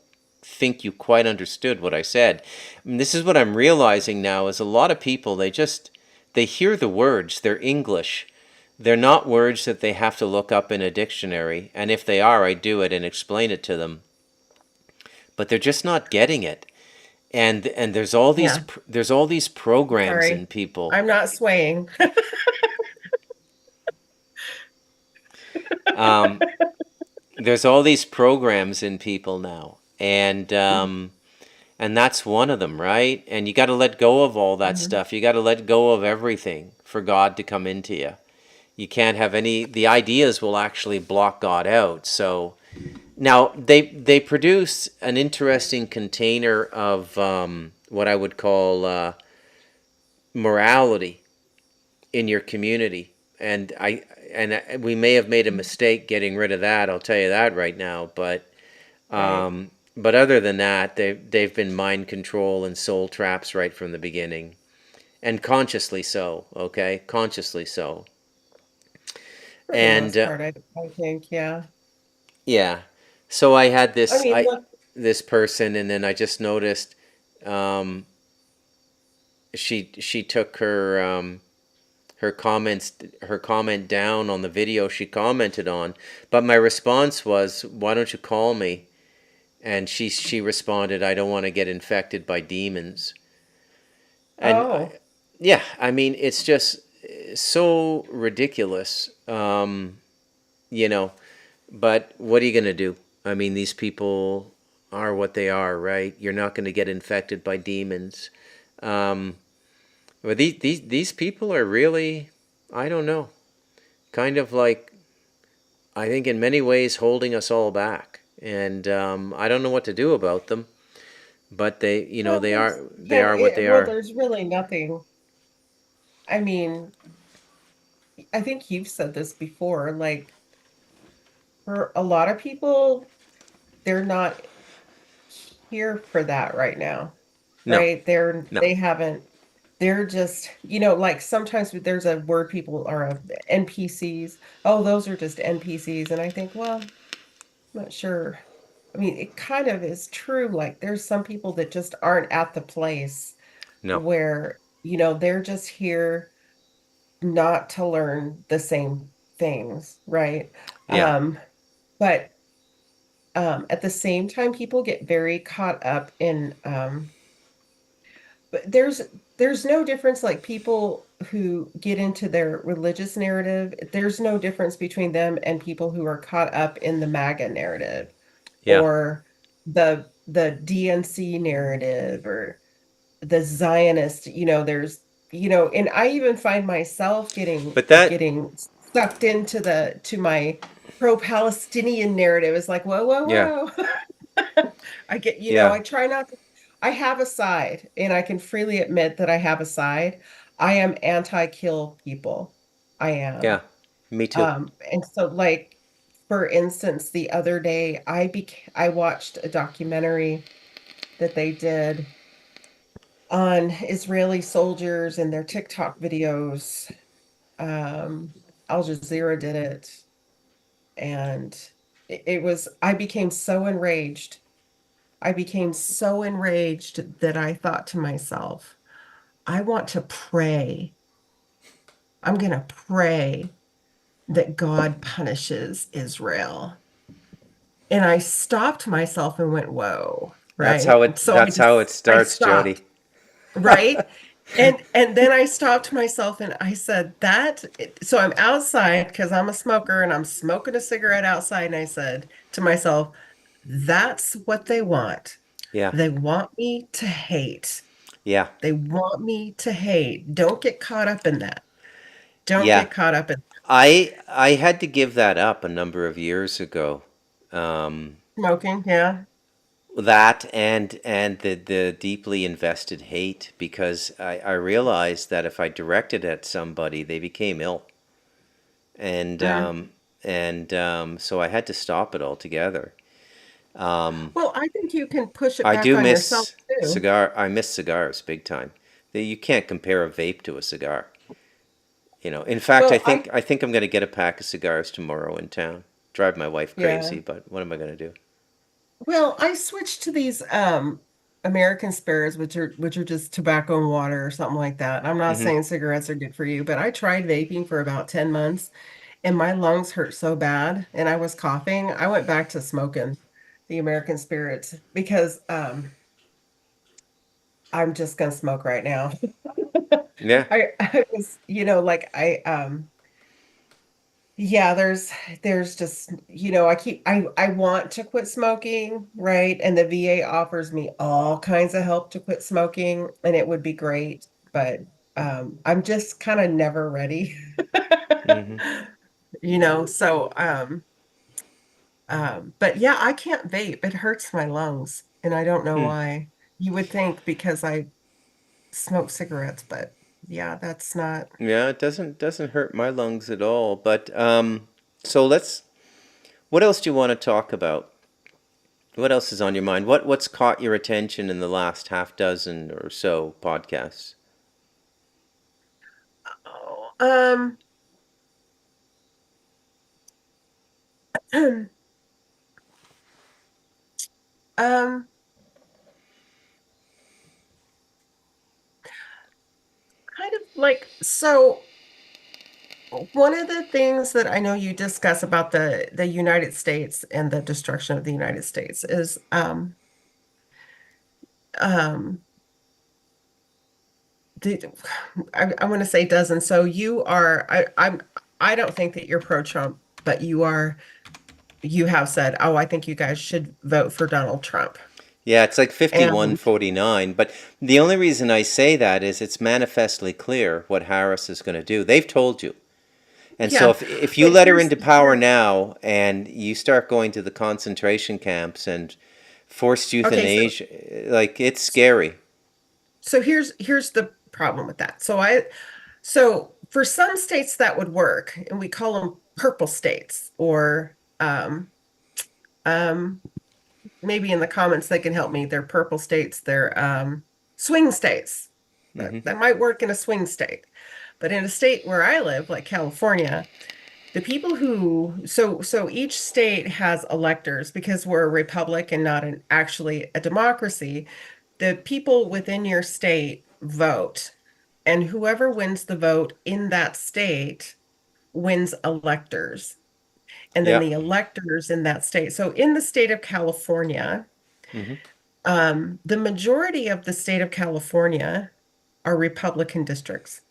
think you quite understood what I said. And this is what I'm realizing now: is a lot of people, they hear the words, they're English, they're not words that they have to look up in a dictionary. And if they are, I do it and explain it to them. But they're just not getting it. And Yeah. there's all these programs in Sorry. people. I'm not swaying. There's all these programs in people now, and that's one of them, right? And you got to let go of all that Mhm. stuff. You got to let go of everything for God to come into you. You can't have any. The ideas will actually block God out. So now they produce an interesting container of what I would call morality in your community, and we may have made a mistake getting rid of that. I'll tell you that right now, but. Right. But other than that, they've been mind control and soul traps right from the beginning, and consciously so. Okay, consciously so. For the And most part, I think, yeah. yeah, so I had I mean, look, this person, and then I just noticed um, she took her comment down on the video she commented on. But my response was, "Why don't you call me?" And she responded, "I don't want to get infected by demons." And oh, yeah, I mean, it's just so ridiculous, you know. But what are you going to do? I mean, these people are what they are, right? You're not going to get infected by demons. Um, but these people are really, I don't know, kind of like, I think in many ways holding us all back. And I don't know what to do about them. But well, they are what they well, are. there's really nothing. I mean, I think you've said this before, like for a lot of people, they're not here for that right now, No, right? no. They haven't, they're just, like sometimes there's a word people are NPCs. Oh, those are just NPCs. And I think, well, I'm not sure. I mean, it kind of is true. Like, there's some people that just aren't at the place No. where, they're just here not to learn the same things, right? Yeah. But at the same time, people get very caught up in but there's no difference like people who get into their religious narrative, there's no difference between them and people who are caught up in the MAGA narrative Yeah. or the DNC narrative or the Zionist, and I even find myself getting But that, getting sucked into the to my pro-Palestinian narrative. It's like, whoa, yeah. whoa, whoa. I get, Yeah. I try not to, I have a side, and I can freely admit that I have a side. I am anti-kill people. I Yeah. am. Me too. And so like, for instance, the other day I watched a documentary that they did on Israeli soldiers and their TikTok videos. Um, Al Jazeera did it, and I became so enraged. I became so enraged that I thought to myself, I want to pray. I'm going to pray that God punishes Israel. And I stopped myself and went, whoa, That's right? how it. So That's how it I starts, Jody. stopped, right? And then I stopped myself and I said so I'm outside because I'm a smoker and I'm smoking a cigarette outside. And I said to myself, that's what they want. Yeah. They want me to hate. Yeah. They want me to hate. Don't get caught up in that. Don't Yeah. get caught up in I had to give that up a number of years ago. Um, smoking. Yeah. that and the deeply invested hate because I realized that if I directed at somebody, they became ill, and Mm. so I had to stop it altogether. Um, Well, I think you can push it I back do on yourself miss too. cigar. I miss cigars big time. You can't compare a vape to a cigar. In fact, I Well, think I think I'm going to get a pack of cigars tomorrow in town. Drive my wife crazy, yeah. but what am I going to do? Well, I switched to these American spirits, which are just tobacco and water or something like that. I'm not Hmm. saying cigarettes are good for you, but I tried vaping for about 10 months and my lungs hurt so bad and I was coughing. I went back to smoking the American spirits because I'm just gonna smoke right now. Yeah. I was, like yeah, there's just, I want to quit smoking, right? And the VA offers me all kinds of help to quit smoking, and it would be great, but I'm just kind of never ready. Hmm. But yeah, I can't vape. It hurts my lungs, and I don't know Hmm. why. You would think because I smoke cigarettes, but yeah, that's not. Yeah, it doesn't hurt my lungs at all. But so let's. What else do you want to talk about? What else is on your mind? What's caught your attention in the last half dozen or so podcasts? Oh, um, kind of like so. One of the things that I know you discuss about the United States and the destruction of the United States is um the, I want to say doesn't. So you are I don't think that you're pro-Trump, but you have said, "Oh, I think you guys should vote for Donald Trump." Yeah, it's like 51, And 49. But the only reason I say that is it's manifestly clear what Harris is going to do. They've told you. And so yeah, if you but let her into power now and you start going to the concentration camps and forced okay, so euthanasia, like it's scary. here's the problem with that. So for some states that would work, and we call them purple states, or um, maybe in the comments they can help me. They're purple states. They're swing states. Hmm. That might work in a swing state, but in a state where I live, like California, The people who so each state has electors because we're a republic and not an actually a democracy. The people within your state vote, and whoever wins the vote in that state wins electors. And then Yeah. the electors in that state. So in the state of California, Mm-hmm. the majority of the state of California are Republican districts.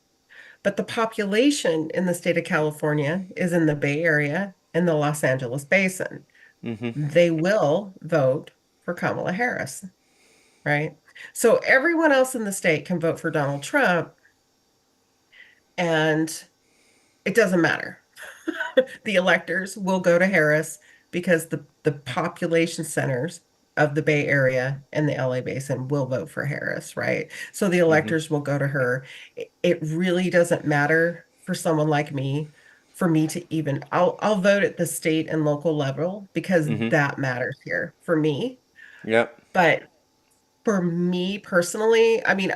But the population in the state of California is in the Bay Area and the Los Angeles basin. Mm-hmm. They will vote for Kamala Harris, right? So everyone else in the state can vote for Donald Trump, and it doesn't matter. The electors will go to Harris because the population centers of the Bay Area and the LA Basin will vote for Harris, right? So the Mm-hmm. electors will go to her. It really doesn't matter for someone like me for me to even I'll vote at the state and local level because Mm-hmm. that matters here for me. Yeah. But for me personally, I mean,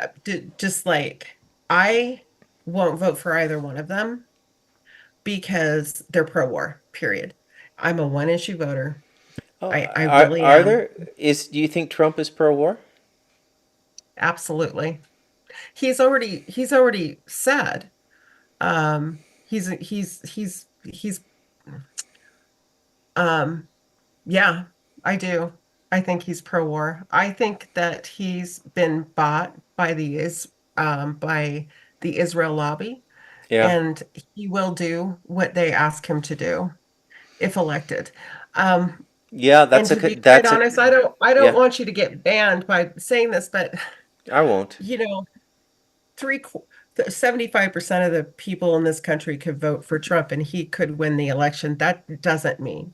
just like I won't vote for either one of them because they're pro-war, period. I'm a one-issue voter. Oh, I really are am. there is do you think Trump is pro-war? Absolutely. He's already said he's um yeah, I do. I think he's pro-war. I think that he's been bought by the Israel lobby, Yeah. and he will do what they ask him to do if elected. Um, Yeah, And to be quite honest, I don't yeah, want you to get banned by saying this, but I won't. you know, 75% of the people in this country could vote for Trump and he could win the election. That doesn't mean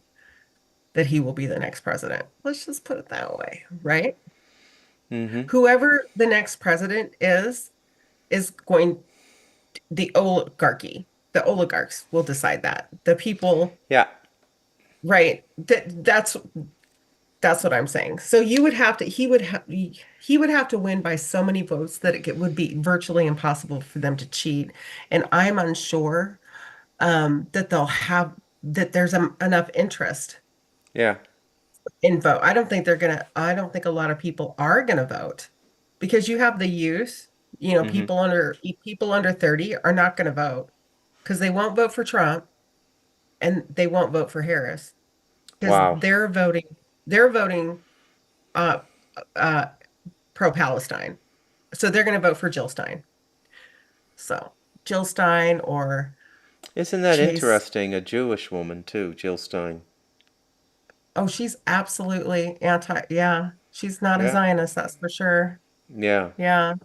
that he will be the next president. Let's just put it that way, right? Mm-hmm. Whoever the next president is going, the oligarchy, the oligarchs will decide that. The people, Yeah. right? That's what I'm saying. So you would have to, he would have to win by so many votes that it would be virtually impossible for them to cheat. And I'm unsure that that there's enough interest Yeah. in vote. I don't think a lot of people are gonna vote because you have the youth, Mm-hmm. people under 30 are not gonna vote because they won't vote for Trump and they won't vote for Harris because Wow. they're voting uh uh pro-Palestine. So they're going to vote for Jill Stein. So Jill Stein or Isn't that Chase. interesting? A Jewish woman too, Jill Stein. Oh, she's absolutely anti. Yeah, she's not a Yeah. Zionist, that's for sure. Yeah. Yeah.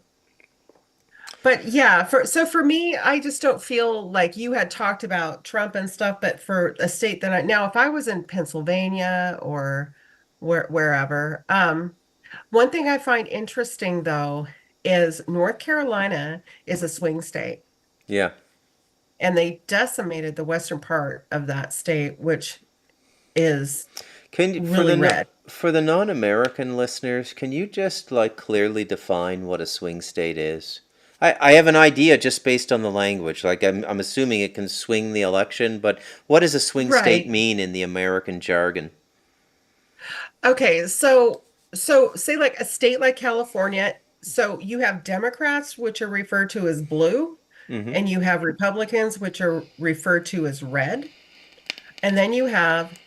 But yeah, for me, I just don't feel like you had talked about Trump and stuff, but for a state that now if I was in Pennsylvania or wherever, one thing I find interesting though is North Carolina is a swing state. Yeah. And they decimated the western part of that state, which is Can you, really red. for the non-American listeners, can you just like clearly define what a swing state is? I have an idea just based on the language. Like I'm assuming it can swing the election, but what does a swing state Right. mean in the American jargon? Okay, so say like a state like California, so you have Democrats, which are referred to as blue, Mm-hmm. and you have Republicans, which are referred to as red, and then you have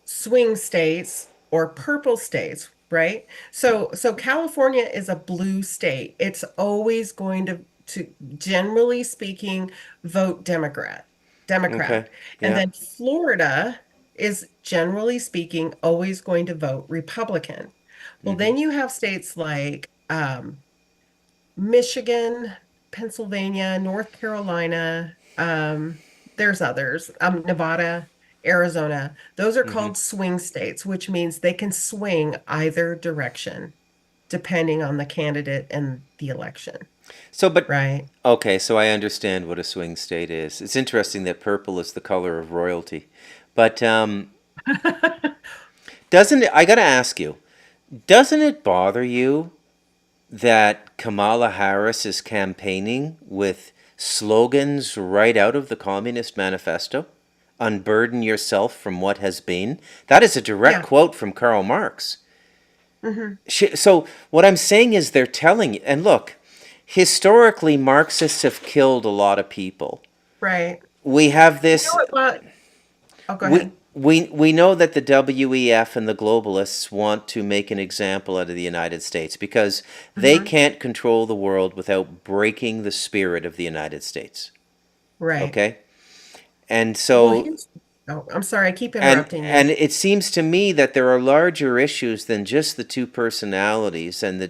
swing states or purple states, right? So California is a blue state. It's always going to generally speaking vote Okay. Democrat. And Yeah. then Florida is generally speaking always going to vote Republican. Well, Mm-hmm. then you have states like Michigan, Pennsylvania, North Carolina, there's others, Nevada, Arizona. Those are Mm-hmm. called swing states, which means they can swing either direction depending on the candidate and the election, So, but right? okay, so I understand what a swing state is. It's interesting that purple is the color of royalty, but doesn't it? I gotta ask you, doesn't it bother you that Kamala Harris is campaigning with slogans right out of the Communist Manifesto? unburden yourself from what has been. That is a direct Yeah. quote from Karl Marx. Hmm. So what I'm saying is they're telling you, and look, historically, Marxists have killed a lot of people. Right. We have You know this. what? Oh, go We ahead. we know that the WEF and the globalists want to make an example out of the United States because they Hmm. can't control the world without breaking the spirit of the United States. Right. Okay? And Well, so here's, oh, I'm sorry, I keep and interrupting you. and it seems to me that there are larger issues than just the two personalities and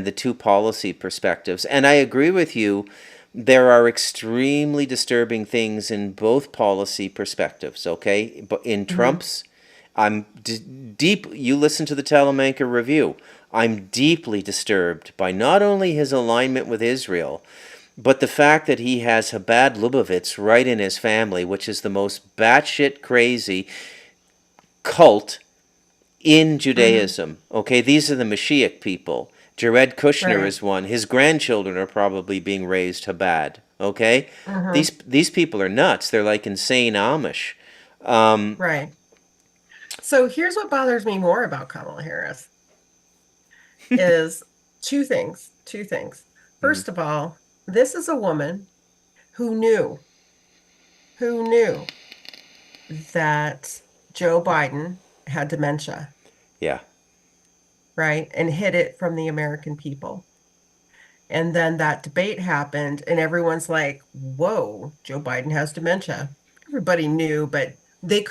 the two policy perspectives. And I agree with you, there are extremely disturbing things in both policy perspectives, okay? But in Hmm. Trump's, deep, you listen to the Telemanker review. I'm deeply disturbed by not only his alignment with Israel, but the fact that he has Chabad Lubavitch right in his family, which is the most batshit crazy cult in Hmm. Judaism. Okay, these are the Mashiach people. Jared Kushner Right. is one. His grandchildren are probably being raised Chabad. Okay, Hmm. these people are nuts. They're like insane Amish. Right. So here's what bothers me more about Kamala Harris is two things. Two things. Mm, First of all, this is a woman who knew that Joe Biden had dementia, yeah, right? And hid it from the American people. And then that debate happened, and everyone's like, whoa, Joe Biden has dementia. Everybody knew, but they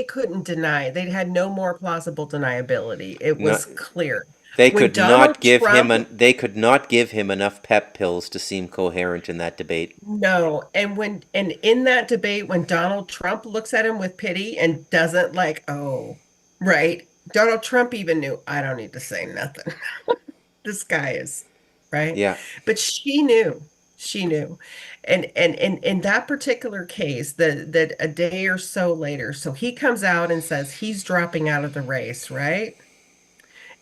couldn't deny it. They had no more plausible deniability. It not was clear. they When could not Donald give him Trump, an, they could not give him enough pep pills to seem coherent in that debate. no, and in that debate, when Donald Trump looks at him with pity and doesn't like, oh, right. Donald Trump even knew, I don't need to say nothing. This guy is right. Yeah, But she knew. And in that particular case, that a day or so later, so he comes out and says he's dropping out of the race, right?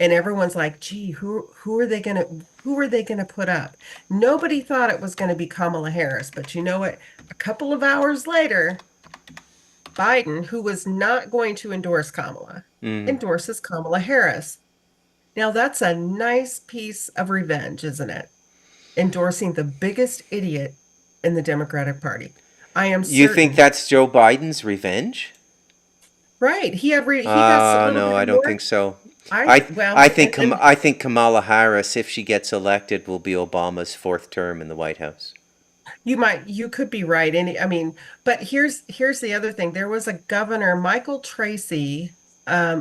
And everyone's like, gee, who are they gonna put up? Nobody thought it was gonna be Kamala Harris, but you know what? A couple of hours later, Biden, who was not going to endorse Kamala, mm, endorses Kamala Harris. Now that's a nice piece of revenge, isn't it? Endorsing the biggest idiot in the Democratic Party. I am you think certain. that's Joe Biden's revenge? Right. He got a little No, bit I don't think more. so. I well, and I think Kamala Harris, if she gets elected, will be Obama's fourth term in the White House. you could be right. And I mean, but here's the other thing. There was a governor, Michael Tracy,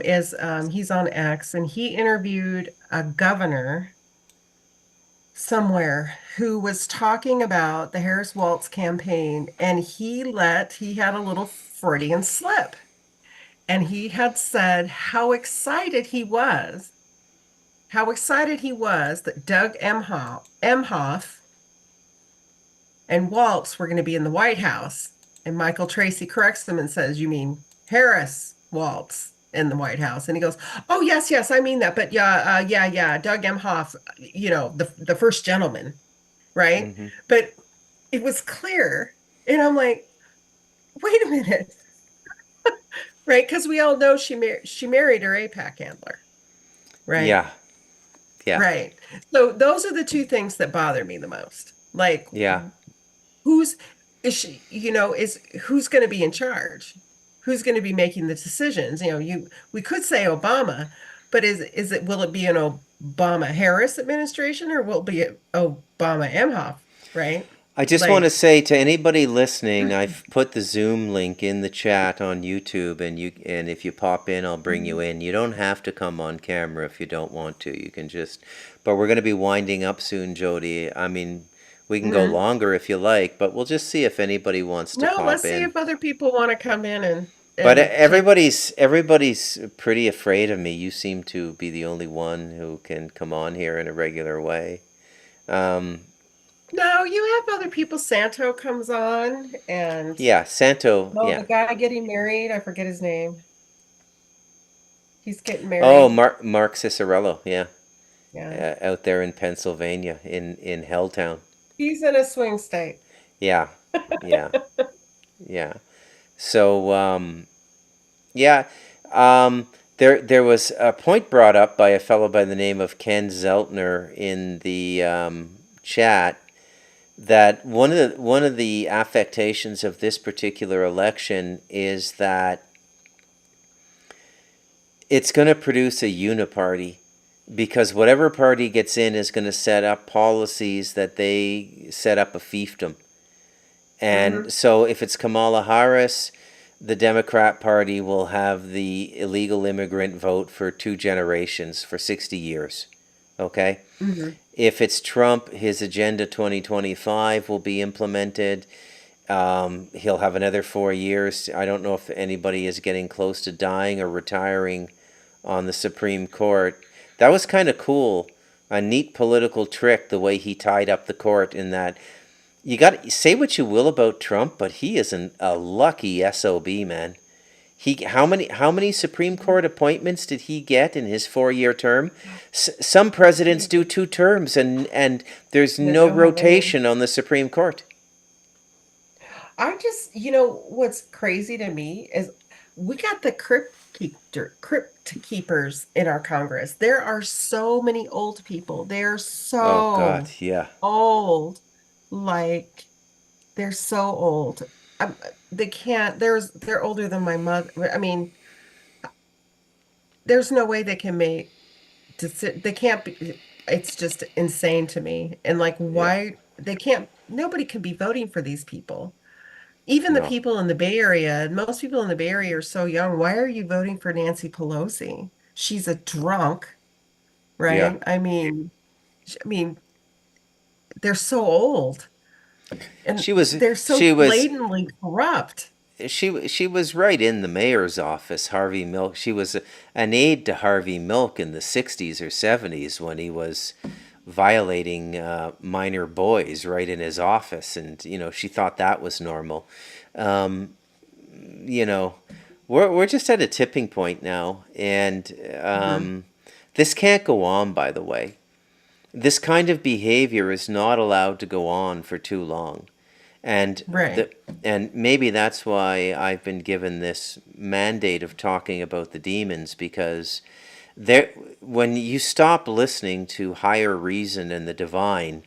is he's on X, and he interviewed a governor somewhere who was talking about the Harris Waltz campaign, and he had a little Freudian slip. And he had said how excited he was that Doug Emhoff and Waltz were going to be in the White House. And Michael Tracy corrects them and says, "You mean Harris Waltz in the White House?" And he goes, "Oh, yes, yes, I mean that. But yeah, yeah, Doug Emhoff, the first gentleman, right?" Hmm. But it was clear. And I'm like, wait a minute, right? Because we all know she married her APAC handler, right? Yeah, yeah, Right. So those are the two things that bother me the most. Like yeah. who's is she, is who's going to be in charge? Who's going to be making the decisions? We could say Obama, but will it be an Obama Harris administration or will it be an Obama Emhoff, right? I just want to Like, say to anybody listening, I've put the Zoom link in the chat on YouTube, and if you pop in, I'll bring you in. You don't have to come on camera if you don't want to. You can just, but we're going to be winding up soon, Jody. I mean, we can go mhm. longer if you like, but we'll just see if anybody wants to No, pop let's see in. if other people want to come in But and take. everybody's pretty afraid of me. You seem to be the only one who can come on here in a regular way. Um, No, you have other people. Santo comes on and yeah, Santo. oh, Yeah. the guy getting married, I forget his name. He's getting Oh, married. Mark Cicerello. Yeah, Yeah. out there in Pennsylvania, in Helltown. He's in a swing state. Yeah, yeah, yeah. So yeah, there was a point brought up by a fellow by the name of Ken Zeltner in the chat that one of the affectations of this particular election is that it's going to produce a uniparty because whatever party gets in is going to set up policies that they set up a fiefdom. And Hmm. so if it's Kamala Harris, the Democrat Party will have the illegal immigrant vote for 2 generations, for 60 years. Okay? Hmm. If it's Trump, his Agenda 2025 will be implemented. He'll have another 4 years. I don't know if anybody is getting close to dying or retiring on the Supreme Court. That was kind of cool. A neat political trick, the way he tied up the court in that. You got to say what you will about Trump, but he is a lucky SOB, man. How many Supreme Court appointments did he get in his 4 year term? Some presidents do 2 terms, and there's They no don't have any. rotation on the Supreme Court. I just, what's crazy to me is we got the crypt keepers in our Congress. There are so many old people. They're Oh God, so yeah, old. Like they're so old. Um, they can't, they're older than my mother. I mean, there's no way they can make they can't be, it's just insane to me. And like, yeah, why they can't, nobody can be voting for these people. Even the no, people in the Bay Area, most people in the Bay Area are so young. Why are you voting for Nancy Pelosi? She's a drunk, yeah. right? I mean, they're so old and She was they're so she was blatantly corrupt. she was right in the mayor's office, Harvey Milk. She was an aide to Harvey Milk in the 60s or 70s when he was violating minor boys right in his office, and she thought that was normal. Um, you know, we're just at a tipping point now, and Mhm. this can't go on. By the way, this kind of behavior is not allowed to go on for too long. And Right. the and maybe that's why I've been given this mandate of talking about the demons, because there when you stop listening to higher reason and the divine,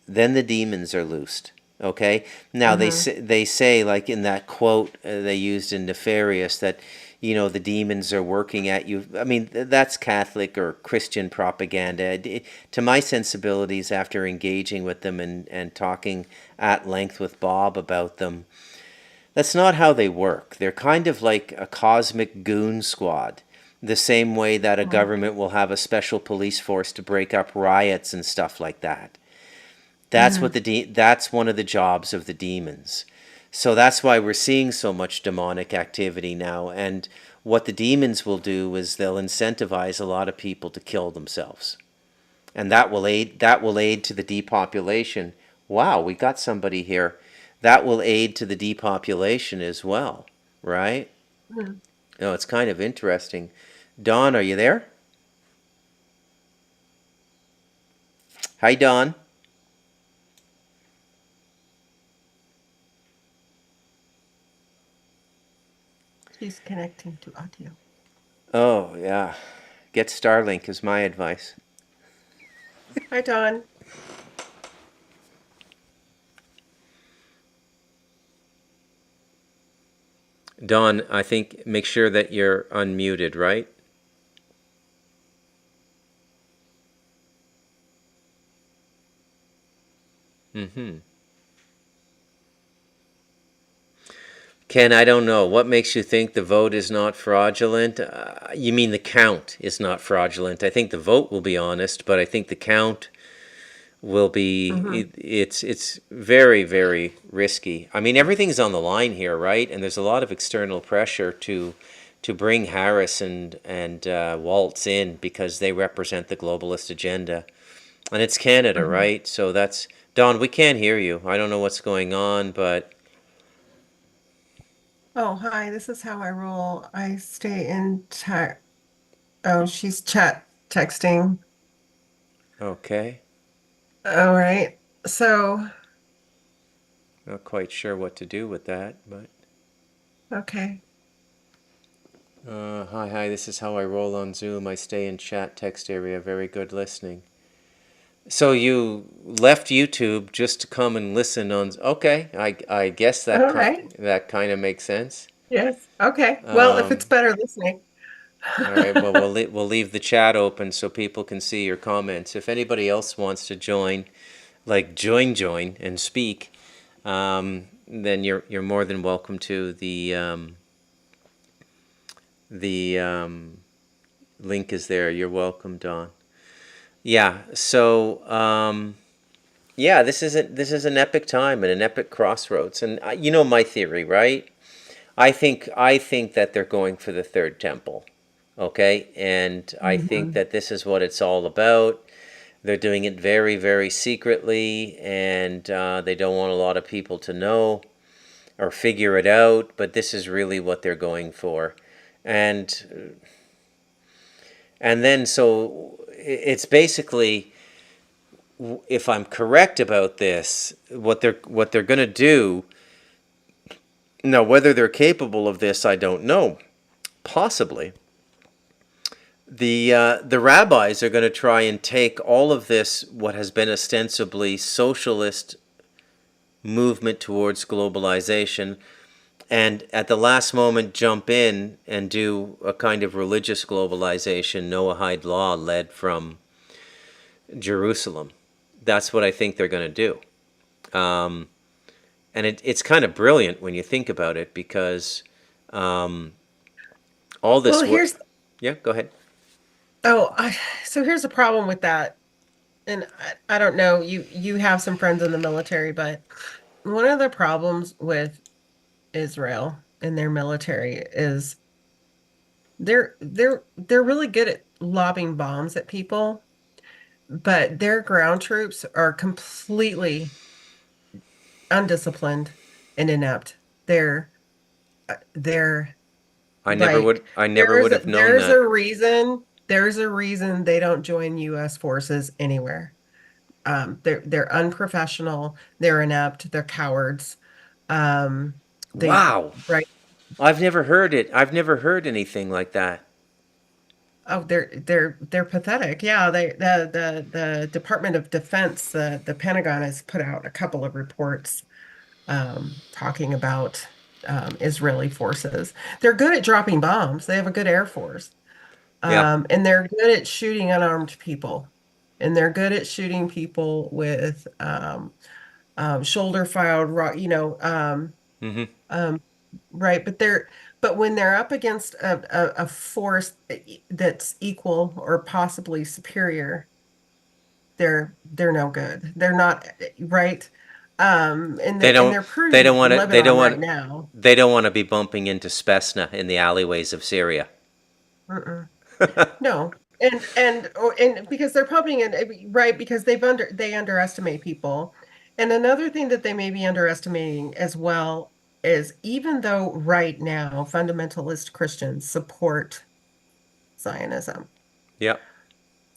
then the demons are loosed. Okay? Now Hmm. they say, like in that quote they used in Nefarious, that the demons are working at you. I mean, that's Catholic or Christian propaganda. To my sensibilities, after engaging with them and talking at length with Bob about them, that's not how they work. They're kind of like a cosmic goon squad. The same way that a government will have a special police force to break up riots and stuff like that. Hmm. That's one of the jobs of the demons. So that's why we're seeing so much demonic activity now. And what the demons will do is they'll incentivize a lot of people to kill themselves, and that will aid to the depopulation. Wow, we got somebody here. That will aid to the depopulation as well, right? Hmm. Oh, it's kind of interesting. Dawn, are you there? Hi, Dawn. She's connecting to audio. Oh yeah, get Starlink is my advice. Hi, Dawn. Dawn, I think make sure that you're unmuted, right? Mm-hmm. Ken, I don't know. What makes you think the vote is not fraudulent? You mean the count is not fraudulent? I think the vote will be honest, but I think the count will be. Hmm. It's very very risky. I mean, everything's on the line here, right? And there's a lot of external pressure to bring Harris and Waltz in because they represent the globalist agenda, and it's Canada, Hmm. right? So that's Don. We can't hear you. I don't know what's going on, but Oh, hi, this is how I roll. I stay in tech. Oh, she's chat texting. okay. All right. So, Not quite sure what to do with that, but Okay. Hi, this is how I roll on Zoom. I stay in chat text area. Very good listening. So you left YouTube just to come and listen on. Okay, I guess All right. that kind of makes sense. Yes. Okay. Well, if it's Um, better listening. all right, well we'll leave the chat open so people can see your comments. If anybody else wants to join, like join and speak, then you're more than welcome to. The link is there. You're welcome, Don. Yeah. So yeah, this is an epic time and an epic crossroads. And you know my theory, right? I think that they're going for the third temple. Okay, and I think Mhm. that this is what it's all about. They're doing it very, very secretly, and they don't want a lot of people to know or figure it out. But this is really what they're going for, and then so it's basically, if I'm correct about this, what they're going to do now. Whether they're capable of this, I don't know. Possibly, the rabbis are going to try and take all of this, what has been ostensibly socialist movement towards globalization, and at the last moment jump in and do a kind of religious globalization, Noahide law led from Jerusalem. That's what I think they're going to do. And it's kind of brilliant when you think about it, because um, all Well, this work. here's Yeah, go ahead. oh, so here's the problem with that. And I don't know, you have some friends in the military, but one of the problems with Israel and their military is they're really good at lobbing bombs at people, but their ground troops are completely undisciplined and inept. They're like I never would have known that. there's a reason they don't join US forces anywhere. They're unprofessional, they're inept, they're cowards. Um, they Wow. right. I've never heard it. I've never heard anything like that. Oh, they're pathetic. Yeah, the Department of Defense, the Pentagon has put out a couple of reports talking about Israeli forces. They're good at dropping bombs. They have a good air force. Yeah. And they're good at shooting unarmed people. And they're good at shooting people with shoulder fired, Mm-hmm. um, right. But when they're up against a force that's equal or possibly superior, they're no good. They're not right. They And don't. they're proving it in They don't Lebanon want. right now. They don't want to be bumping into Spetsna in the alleyways of Syria. Mm-mm. No. And because they're pumping it right because they underestimate people. And another thing that they may be underestimating as well is even though right now fundamentalist Christians support Zionism, Yeah.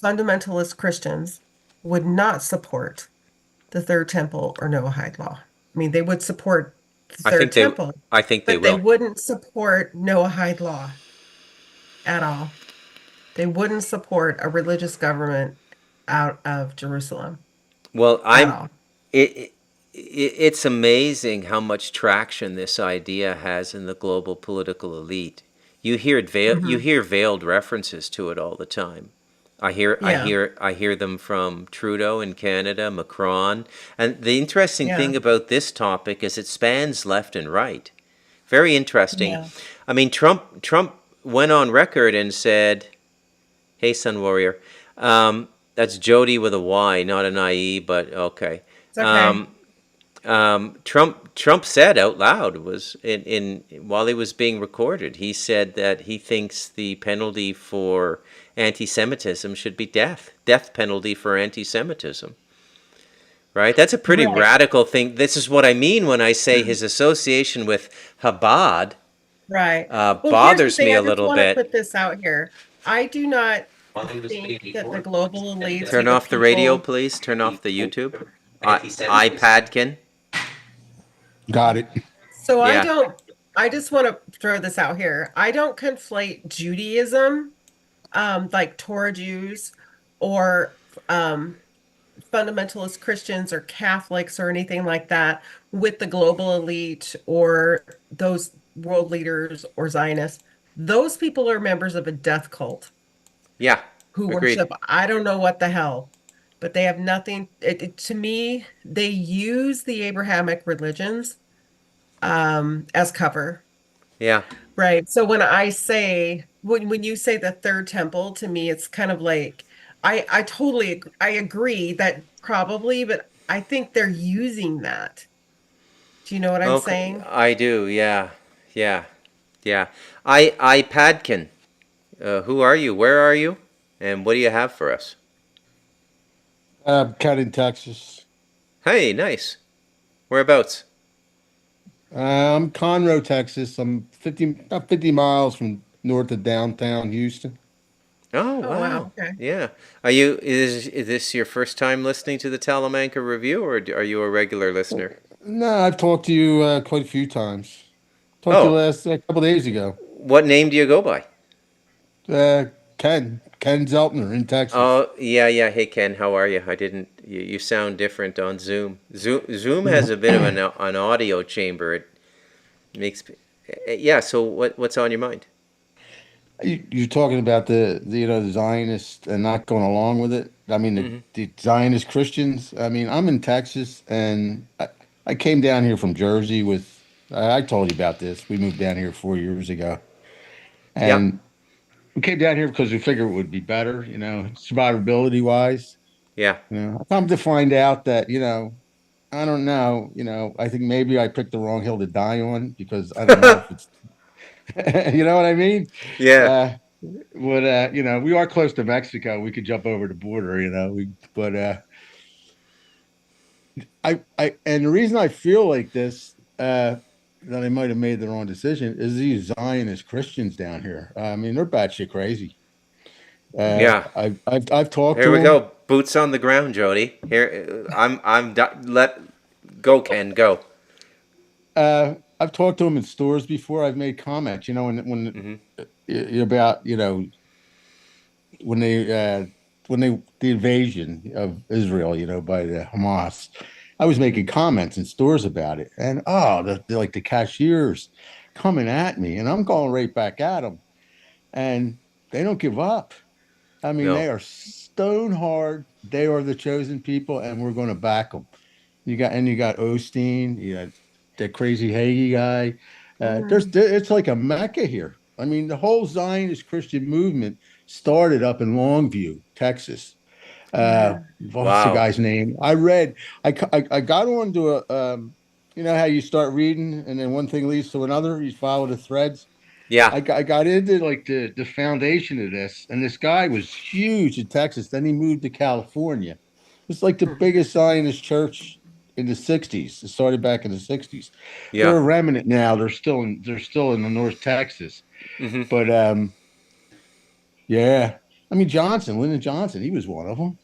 fundamentalist Christians would not support the Third Temple or Noahide law. I mean, they would support the I Third think they. Temple, I think they but they will. wouldn't support Noahide law at all. They wouldn't support a religious government out of Jerusalem Well, at I'm. all. It, it's amazing how much traction this idea has in the global political elite. You Hmm. hear veiled references to it all the time. Yeah, I hear them from Trudeau in Canada, Macron, and the interesting yeah, thing about this topic is it spans left and right. Very interesting. yeah. I mean, Trump went on record and said, "Hey, Sun Warrior." That's Jody with a Y, not an IE, but okay. It's okay. Trump said out loud, was in while he was being recorded, he said that he thinks the penalty for anti-Semitism should be death penalty for anti-Semitism. Right? That's a pretty Right, radical thing. This is what I mean when I say his association with Chabad right. Well, here's the bothers thing. me I a just little want to bit. put this out here. I do not think that the global elites or Turn the off the radio, people. please. Turn off the YouTube. iPad can. Got it. So I Yeah. don't. I just want to throw this out here. I don't conflate Judaism, like Torah Jews or um, fundamentalist Christians or Catholics or anything like that with the global elite or those world leaders or Zionists. Those people are members of a death cult Yeah, who agreed. worship, I don't know what the hell, but they have nothing. To me, they use the Abrahamic religions as cover. Yeah. Right. So when I say when you say the third temple, to me it's kind of like I totally I agree that probably, but I think they're using that. Do you know what I'm Okay, saying? I do. Yeah, yeah, yeah. I Padkin. Who are you? Where are you? And what do you have for us? Cat in Texas. Hey, nice. Whereabouts? I'm Conroe, Texas. I'm 50 miles from north of downtown Houston. Oh, Oh wow. wow. Okay. Yeah. Is this your first time listening to the Talamanca Review, or are you a regular listener? No, I've talked to you quite a few times. Talked to you Oh, last a couple days ago. what name do you go by? Uh, Ken Zeltner in Texas. Oh, yeah, yeah. Hey, Ken, how are you? I didn't. You sound different on Zoom. Zoom has a bit of an audio chamber. It makes. Yeah. So what's on your mind? You're talking about the Zionists and not going along with it. I mean Hmm. the Zionist Christians. I mean I'm in Texas and I came down here from Jersey with. I told you about this. We moved down here 4 years ago, Yeah. and we came down here because we figured it would be better, survivability wise. Yeah. I come to find out that I don't know. I think maybe I picked the wrong hill to die on because I don't know if it's you know what I mean. Yeah. Uh, But we are close to Mexico. We could jump over the border, but and the reason I feel like this, that I might have made the wrong decision is these Zionist Christians down here. I mean, they're batshit crazy. Yeah. I've talked Here to we them. go. Boots on the ground, Jody. Here, let go, Ken. Go. I've talked to them in stores before. I've made comments, when Hmm. about when they the invasion of Israel, by the Hamas, I was Hmm. making comments in stores about it, and like the cashiers coming at me, and I'm going right back at them, and they don't give up. I mean, No. they are stone hard. They are the chosen people, and we're going to back them. You got Osteen, you got that crazy Hagee guy. Mhm. It's like a mecca here. I mean, the whole Zionist Christian movement started up in Longview, Texas. Yeah. What's the Wow. guy's name? I got onto you know how you start reading and then one thing leads to another. You follow the threads. Yeah. I got into like the foundation of this, and this guy was huge in Texas. Then he moved to California. It's like the Mhm. biggest Zionist church in the '60s. It started back in the '60s. They're Yeah. a remnant now. They're still in the North Texas. Hmm. But yeah. I mean Lyndon Johnson, he was one of them.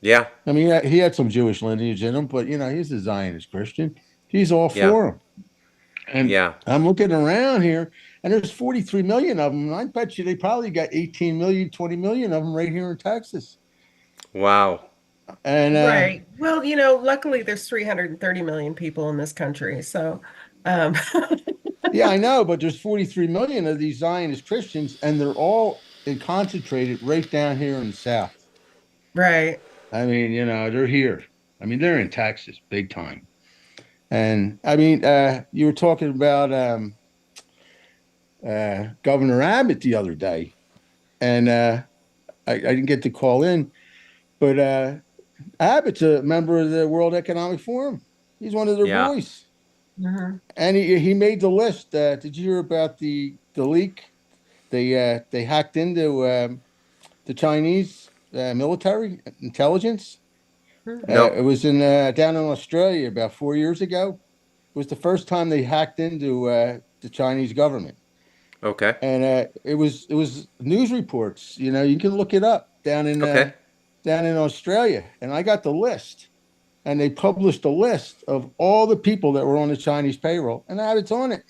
Yeah. I mean, he had some Jewish lineage in him, but he's a Zionist Christian. He's all Yeah. for him. And Yeah. I'm looking around here, and there's 43 million of them. And I bet you they probably got 18 million, 20 million of them right here in Texas. Wow. And Right. Well, luckily there's 330 million people in this country. So, um, yeah, I know, but there's 43 million of these Zionist Christians, and they're all concentrated right down here in the South. right. I mean, they're here. I mean, they're in Texas big time. And I mean, you were talking about Governor Abbott the other day, and I didn't get to call in, but Abbott's a member of the World Economic Forum. He's one of their Yeah. boys, Mhm. and he made the list. Did you hear about the leak? They hacked into the Chinese military intelligence. No. It was in down in Australia about 4 years ago. It was the first time they hacked into the Chinese government, Okay. and it was news reports. You can look it up Okay. down in Australia, and I got the list. And they published a list of all the people that were on the Chinese payroll, and Abbott's on it.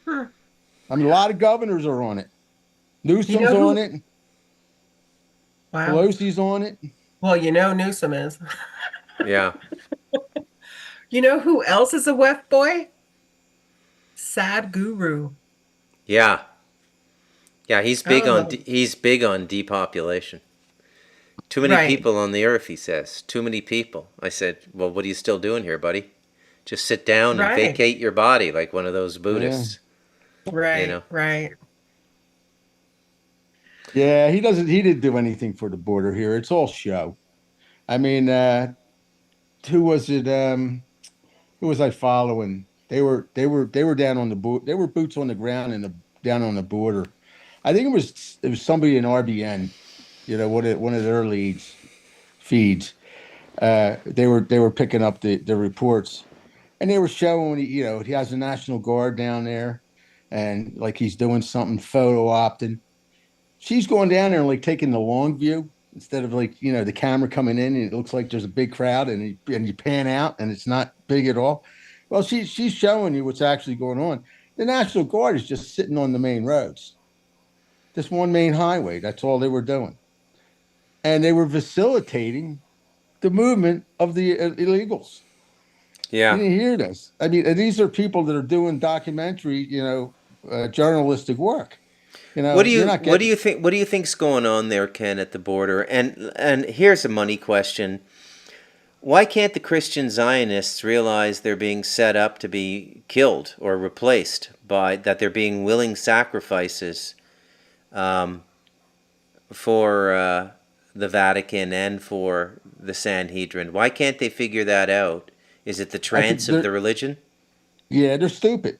Hmm. I mean, a lot of governors are on it. You Newsom's know on who? it. Wow. Pelosi's on it. Well, you know Newsom is. Yeah. You know who else is a WEF boy? Sad Guru. Yeah. Yeah, Oh, he's big on depopulation. Too many right, people on the earth, he says. Too many people. I said, "Well, what are you still doing here, buddy? Just sit down and right, vacate your body like one of those Yeah. Buddhists." You right, know. right. Yeah, he didn't do anything for the border here. It's all show. I mean, who was it? Who was I following? They were down on the boot. They were boots on the ground and down on the border. I think it was somebody in RBN. One of their leads feeds. They were picking up the reports, and they were showing. He has a National Guard down there, and like he's doing something photo opting. She's going down there and like taking the long view instead of like the camera coming in and it looks like there's a big crowd and you pan out and it's not big at all. Well, she's showing you what's actually going on. The National Guard is just sitting on the main roads, this one main highway. That's all they were doing, and they were facilitating the movement of the illegals. You Yeah. didn't hear this. I mean, and these are people that are doing documentary, journalistic work. You're not getting. What do you think's going on there, Ken, at the border? And here's a money question. Why can't the Christian Zionists realize they're being set up to be killed or replaced by that they're being willing sacrifices um, for the Vatican and for the Sanhedrin? Why can't they figure that out? Is it the I think trance of the religion? yeah, they're stupid.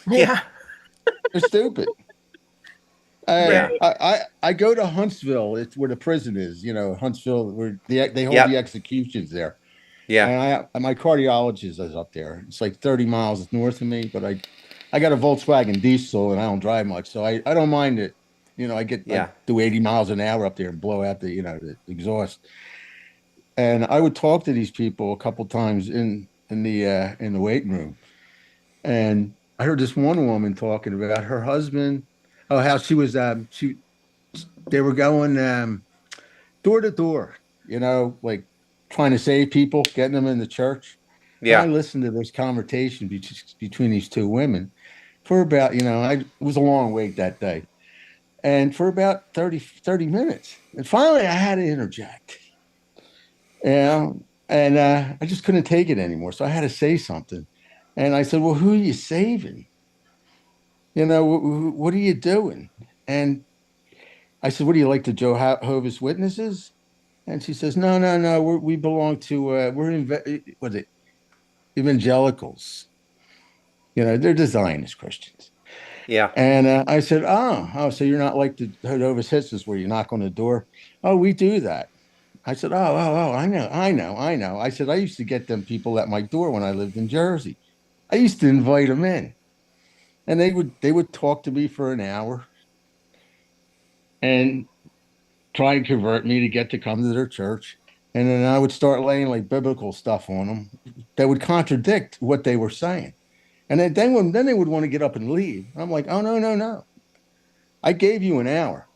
Yeah, Yeah, They're stupid. yeah, I go to Huntsville. It's where the prison is. Huntsville, where they hold the yep, executions there. yeah, And my cardiologist is up there. It's like 30 miles north of me, but I got a Volkswagen diesel and I don't drive much, so I don't mind it. I yeah, do 80 miles an hour up there and blow out the exhaust. And I would talk to these people a couple times in the waiting room, and I heard this one woman talking about her husband. Oh, how she was they were going door to door, like trying to save people, getting them in the church. And I yeah. listened to this conversation between these two women for about, it was a long wait that day. And for about 30 minutes. And finally I had to interject. And I just couldn't take it anymore. So I had to say something. And I said, "Well, who are you saving? What are you doing?" And I said, "What do you like, the Jehovah's Witnesses?" And she says, "No, no, no. We belong to what is it? Evangelicals. They're the Zionist Christians." Yeah, And I said, "Oh, so you're not like the Jehovah's Witnesses where you knock on the door? Oh, we do that." I said, "Oh, I know, I know, I know." I said, "I used to get them people at my door when I lived in Jersey. I used to invite them in, and they would talk to me for an hour and try and convert me to get to come to their church." And then I would start laying like biblical stuff on them that would contradict what they were saying. And then they would want to get up and leave. I'm like, "Oh, no, no, no. I gave you an hour.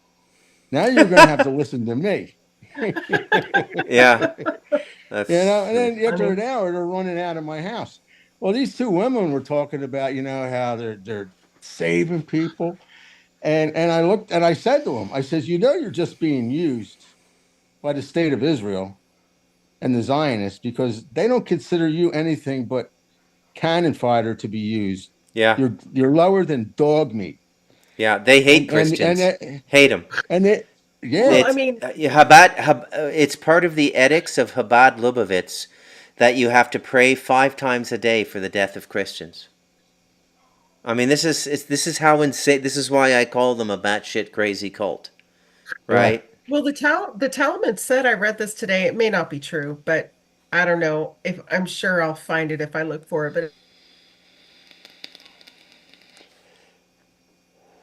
Now you're going to have to listen to me." yeah. That's And then after an funny. hour, they're running out of my house. Well, these two women were talking about, how they're saving people. And I looked and I said to them, I says, "You're just being used by the state of Israel and the Zionists because they don't consider you anything but cannon fodder to be used. yeah, You're lower than dog meat." yeah. They hate And and and Christians. and, Hate them. and it, Well, yeah, I It's mean, It's part of the edicts of Chabad Lubavitch that you have to pray 5 times a day for the death of Christians. I mean, this is how insane. This is why I call them a batshit crazy cult, yeah. right? well, the Talmud said, I read this today. It may not be true, but I don't know if I'm sure I'll find it if I look for it. But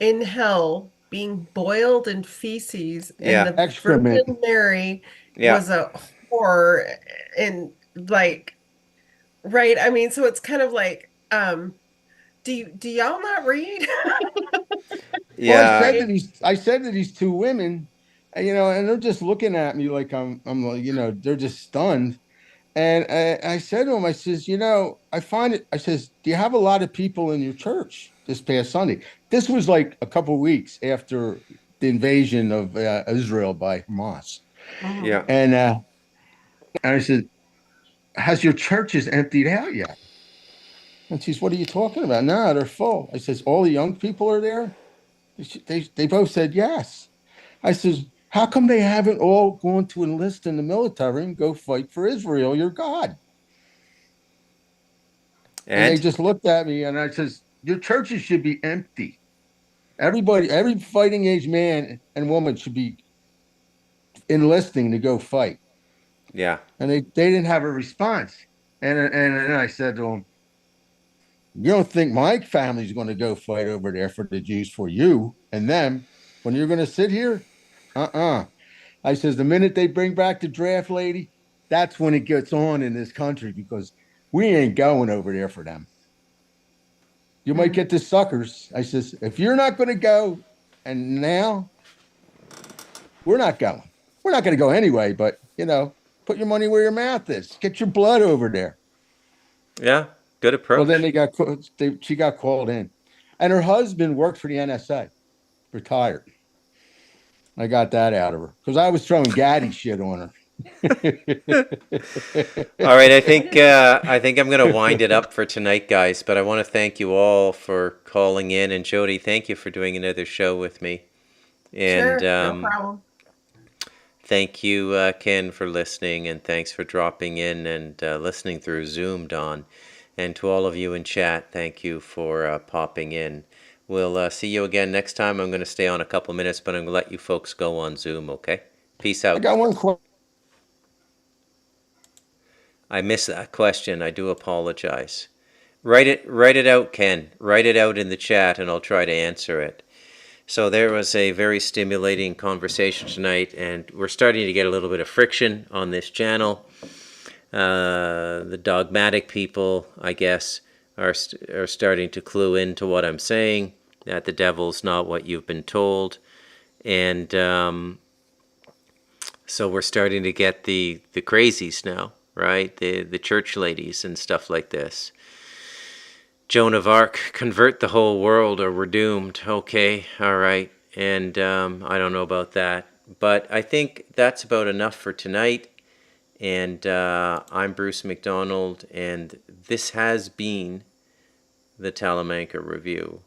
in hell, being boiled in feces, and Yeah, the Excrement. Virgin Mary yeah, was a whore, and like, right? I mean, so it's kind of like, do y'all not read? Well, Am I Yeah, I said to these two women, and, and they're just looking at me like I'm like, they're just stunned. And I said to him, I says, I find it. I says, do you have a lot of people in your church this past Sunday? This was like a couple of weeks after the invasion of Israel by Hamas. Mhm. yeah, And I said, has your churches emptied out yet? And she says, what are you talking about? No, they're full. I says, all the young people are there? They both said yes. I says, how come they haven't all gone to enlist in the military and go fight for Israel, your God? And they and just looked at me and I says, your churches should be empty. Everybody, every fighting age man and woman should be enlisting to go fight. yeah, And they didn't have a response. And I said to them, you don't think my family's going to go fight over there for the Jews for you and them when you're going to sit here? Uh-uh. I says, the minute they bring back the draft lady, that's when it gets on in this country because we ain't going over there for them. You might Mhm. get the suckers. I says, if you're not going to go, and now we're not going. We're not going to go anyway, but put your money where your mouth is. Get your blood over there. yeah. Good Well, then approach. she got called in, and her husband worked for the NSA, retired. I got that out of her because I was throwing gaddy shit on All right, What is it? I think I'm gonna wind it up for tonight, guys. But I want to thank you all for calling in, and Jody, thank you for doing another show with me. And Sure, no problem. thank you, Ken, for listening, and thanks for dropping in and listening through Zoom, Don. And to all of you in chat, thank you for popping in. We'll see you again next time. I'm going to stay on a couple minutes, but I'm going to let you folks go on Zoom, okay? Peace I out. got one question. I missed that question. I do apologize. Write it out, Ken. Write it out in the chat, and I'll try to answer it. So there was a very stimulating conversation tonight, and we're starting to get a little bit of friction on this channel. The dogmatic people, I guess, are starting to clue into what I'm saying, that the devil's not what you've been told, and so we're starting to get the crazies now, right? The church ladies and stuff like this. Joan of Arc, convert the whole world or we're doomed. Okay, all right. And I don't know about that. But I think that's about enough for tonight. And I'm Bruce McDonald, and this has been the Talamanca Review.